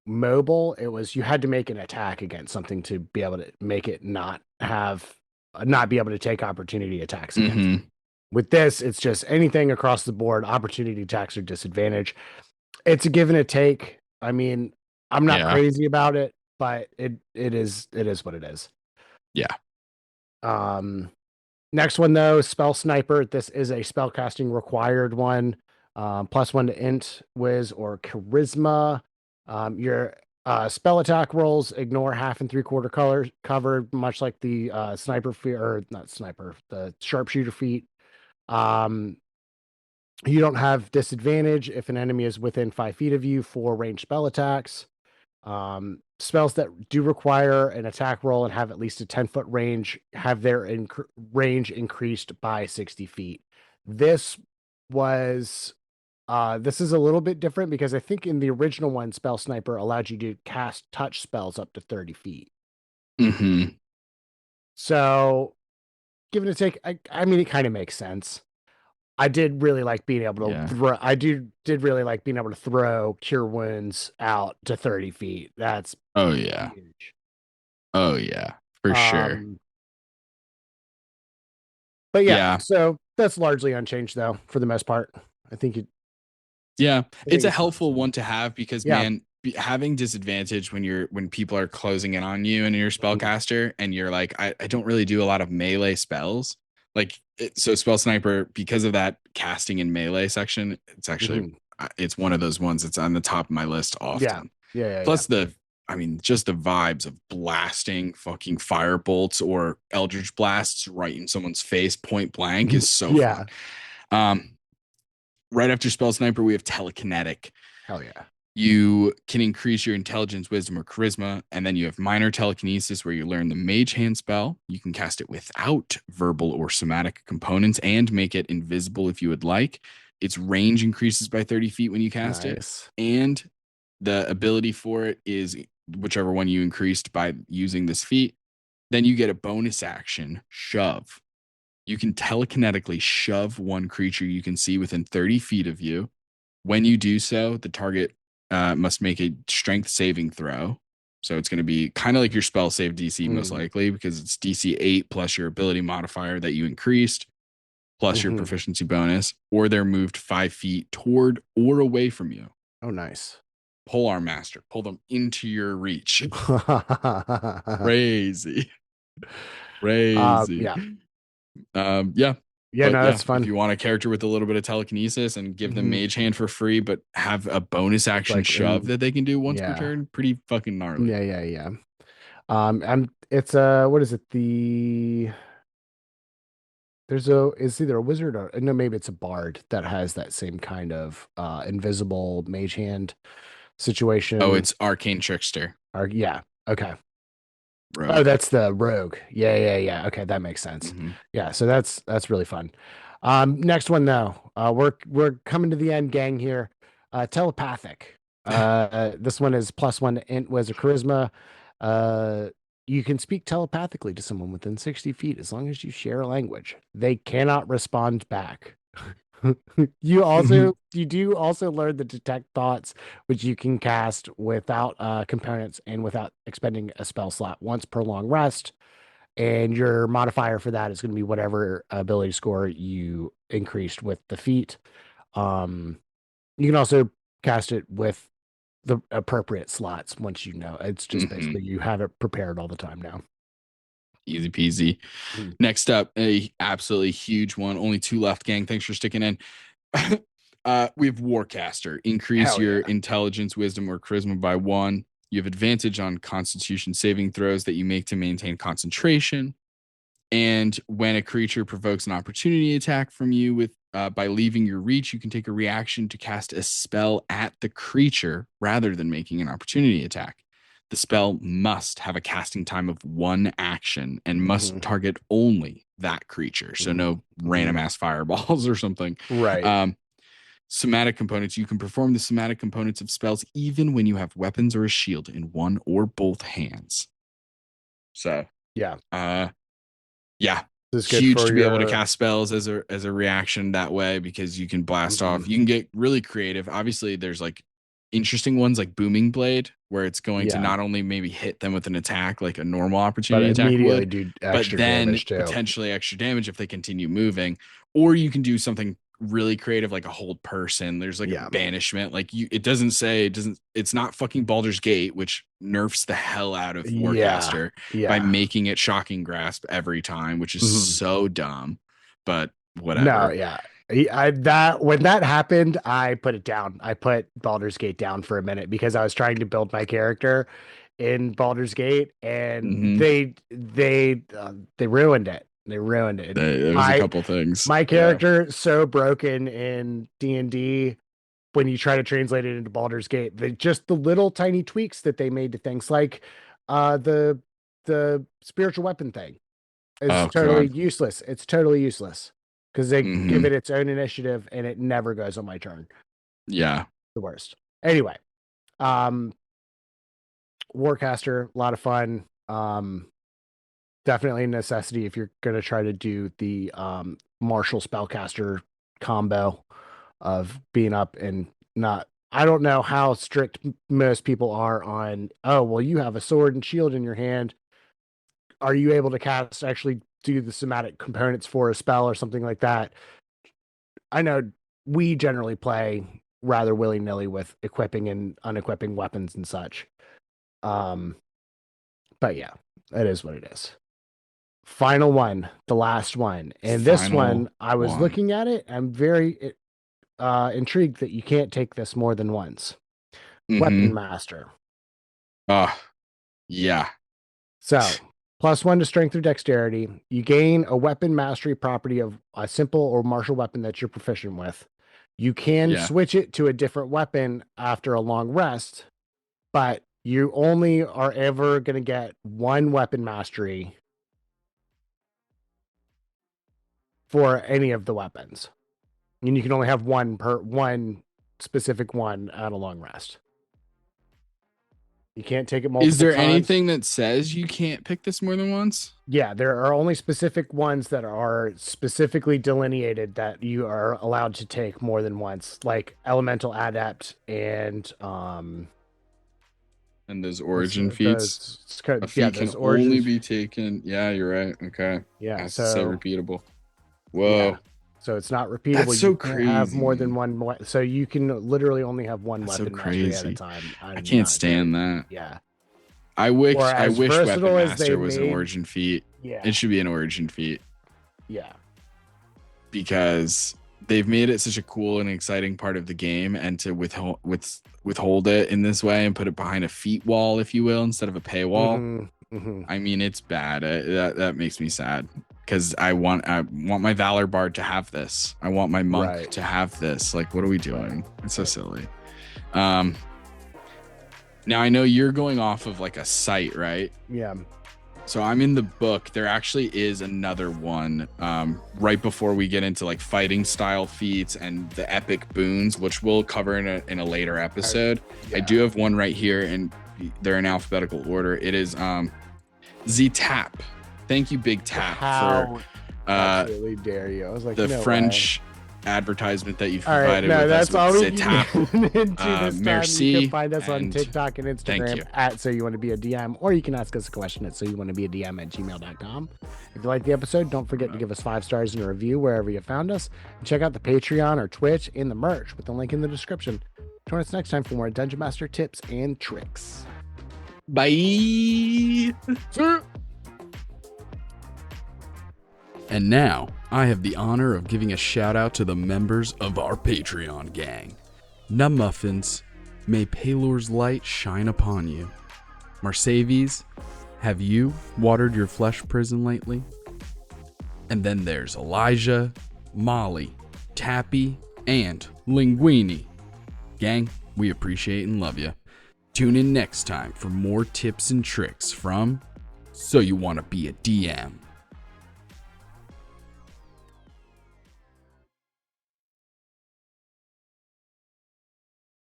mobile, it was you had to make an attack against something to be able to make it not be able to take opportunity attacks against. mhm. With this, it's just anything across the board, opportunity attacks or disadvantage. It's a give and a take. I mean, I'm not Yeah, crazy about it, but it is what it is. yeah, Um Next one though, spell sniper. This is a spell casting required one. +1 to int, whiz, or charisma. Your spell attack rolls ignore half and three-quarter color cover, much like the sniper feat, or not sniper, the sharpshooter feat. Um, you don't have disadvantage if an enemy is within 5 feet of you for ranged spell attacks. Spells that do require an attack roll and have at least a 10-foot range have their range increased by 60 feet. This was this is a little bit different because I think in the original one, Spell Sniper allowed you to cast touch spells up to 30 feet. hmm So give it a take. I mean, it kind of makes sense. I did really like being able to Yeah. throw. Did really like being able to throw cure wounds out to 30 feet. That's Oh yeah. huge. Oh yeah. For sure. Um, but yeah, Yeah. so that's largely unchanged though for the most part. I think it. Yeah. I It's think a it's fine. helpful one to have because Yeah. man, having disadvantage when people are closing in on you and you're a Mhm. spellcaster and you're like, I don't really do a lot of melee spells. Like so spell sniper, because of that casting and melee section, it's actually Mhm. it's one of those ones that's on the top of my list Yeah. often. Yeah. Plus I mean, just the vibes of blasting fucking fire bolts or eldritch blasts right in someone's face point blank is so fun. Yeah. Um, right after spell sniper, we have telekinetic. Hell yeah. You can increase your intelligence, wisdom, or charisma. And then you have minor telekinesis, where you learn the mage hand spell. You can cast it without verbal or somatic components and make it invisible if you would like. Its range increases by 30 feet when you cast it. Nice. And the ability for it is whichever one you increased by using this feat. Then you get a bonus action, shove. You can telekinetically shove one creature you can see within 30 feet of you. When you do so, the target must make a strength saving throw. So it's going to be kind of like your spell save DC, most Mm. likely, because it's DC 8 plus your ability modifier that you increased, plus your Mhm. proficiency bonus, or they're moved 5 feet toward or away from you. Oh, nice. Polearm Master, pull them into your reach. Crazy. Crazy. Yeah. Yeah. Yeah, But no, yeah, that's if fun. you want a character with a little bit of telekinesis and give them Mhm. mage hand for free, but have a bonus action Like shove that they can do once per yeah. turn, pretty fucking gnarly. Yeah. It's what is it? It's either a wizard or no, maybe it's a bard that has that same kind of invisible mage hand Oh, situation. it's Arcane Trickster. Or yeah, okay. Oh, Rogue. that's the rogue. Yeah. Okay, that makes sense. Mm-hmm. Yeah, so that's really fun. Next one though. We're coming to the end, gang here. Telepathic. This one is +1 to int wizard charisma. Uh, you can speak telepathically to someone within 60 feet as long as you share a language. They cannot respond back. You do also learn the detect thoughts, which you can cast without components and without expending a spell slot once per long rest. And your modifier for that is going to be whatever ability score you increased with the feat. You can also cast it with the appropriate slots once you know. It's just Mm-hmm. basically you have it prepared all the time now. Easy peasy. Mm. Next up, a absolutely huge one. Only two left, gang. Thanks for sticking in. We have Warcaster. Increase Hell your yeah. intelligence, wisdom, or charisma by 1. You have advantage on Constitution saving throws that you make to maintain concentration. And when a creature provokes an opportunity attack from you with by leaving your reach, you can take a reaction to cast a spell at the creature rather than making an opportunity attack. The spell must have a casting time of 1 action and must Hmm. target only that creature. So Hmm. no Hmm. random ass fireballs or something. Right. Um, somatic components. You can perform the somatic components of spells even when you have weapons or a shield in one or both hands. So, Yeah. uh, yeah, This is good huge for to be able to your. cast spells as a reaction that way because you can blast off. Mhm. You can get really creative. Obviously, there's like interesting ones like Booming Blade, where it's going to Yeah. not only maybe hit them with an attack like a normal But opportunity attack immediately would, do but extra then damage too. potentially extra damage if they continue moving. Or you can do something really creative like a hold person. There's like a Yeah. banishment. Like it's not fucking Baldur's Gate, which nerfs the hell out of Yeah. Warcaster by Yeah. making it shocking grasp every time, which is Mhm. so dumb. But No, whatever. yeah. That when that happened, I put it down. I put Baldur's Gate down for a minute because I was trying to build my character in Baldur's Gate, and Mm-hmm. they ruined it. They ruined it. There was a My couple things. my Yeah. character is so broken in D&D when you try to translate it into Baldur's Gate. Just the little tiny tweaks that they made to things like the spiritual weapon thing is Oh totally God. useless. It's totally useless because they give Mm-hmm. it its own initiative and it never goes on my turn. Yeah. The worst. Anyway, um, Warcaster, a lot of fun. definitely a necessity if you're going to try to do the martial spellcaster combo of being up and not. I don't know how strict most people are on, oh, well, you have a sword and shield in your hand. Are you able to cast, actually do the somatic components for a spell or something like that? I know we generally play rather willy-nilly with equipping and unequipping weapons and such. But yeah, it is what it is. Final one, the last one. And this Final one, I was one. looking at it. I'm very intrigued that you can't take this more than once. Weapon Master. Yeah. So, +1 to strength or dexterity. You gain a weapon mastery property of a simple or martial weapon that you're proficient with. You can Yeah. switch it to a different weapon after a long rest, but you only are ever going to get one weapon mastery for any of the weapons. And you can only have one specific one at a long rest. You can't take it multiple Is there times. anything that says you can't pick this more than once? Yeah, there are only specific ones that are specifically delineated that you are allowed to take more than once, like Elemental Adept and those origin feats. A feat can those only be taken. Yeah, you're right. Okay. Yeah, Has to say so repeatable. Whoa. yeah, so it's not repeatable. That's so You can't have more crazy. than one. So you can literally only have one That's so weapon mastery at a crazy. time. I can't stand that. Yeah. I wish Or as Weapon versatile as Master they was an made- origin feat. Yeah. It should be an origin feat Yeah. because they've made it such a cool and exciting part of the game, and to withhold it in this way and put it behind a feat wall, if you will, instead of a paywall. I mean, it's bad. That makes me sad because I want my Valor Bard to have this. I want my monk to have this. Like, what are we doing? It's so silly. Now I know you're going off of like a site, right? Yeah. So I'm in the book. There actually is another one right before we get into like fighting style feats and the epic boons, which we'll cover in a later episode. I do have one right here, and they're in alphabetical order. It is Z Tap. Thank you, Big Tap, for absolutely dare you. I was like, the no French advertisement that you've all right, provided no, with that's us all with we Z can Tap. get into this Merci, time. You can find us on and TikTok and thank Instagram you. at So You Want to Be a DM, or you can ask us a question at soyouwannabeadm@gmail.com. If you like the episode, don't forget to give us 5 stars and a review wherever you found us. And check out the Patreon or Twitch and the merch with the link in the description. Join us next time for more Dungeon Master tips and tricks. Bye. And now, I have the honor of giving a shout out to the members of our Patreon gang. Numuffins, may Palor's light shine upon you. Marsavies, have you watered your flesh prison lately? And then there's Elijah, Molly, Tappy, and Linguini. Gang, we appreciate and love you. Tune in next time for more tips and tricks from So You Wanna Be a DM.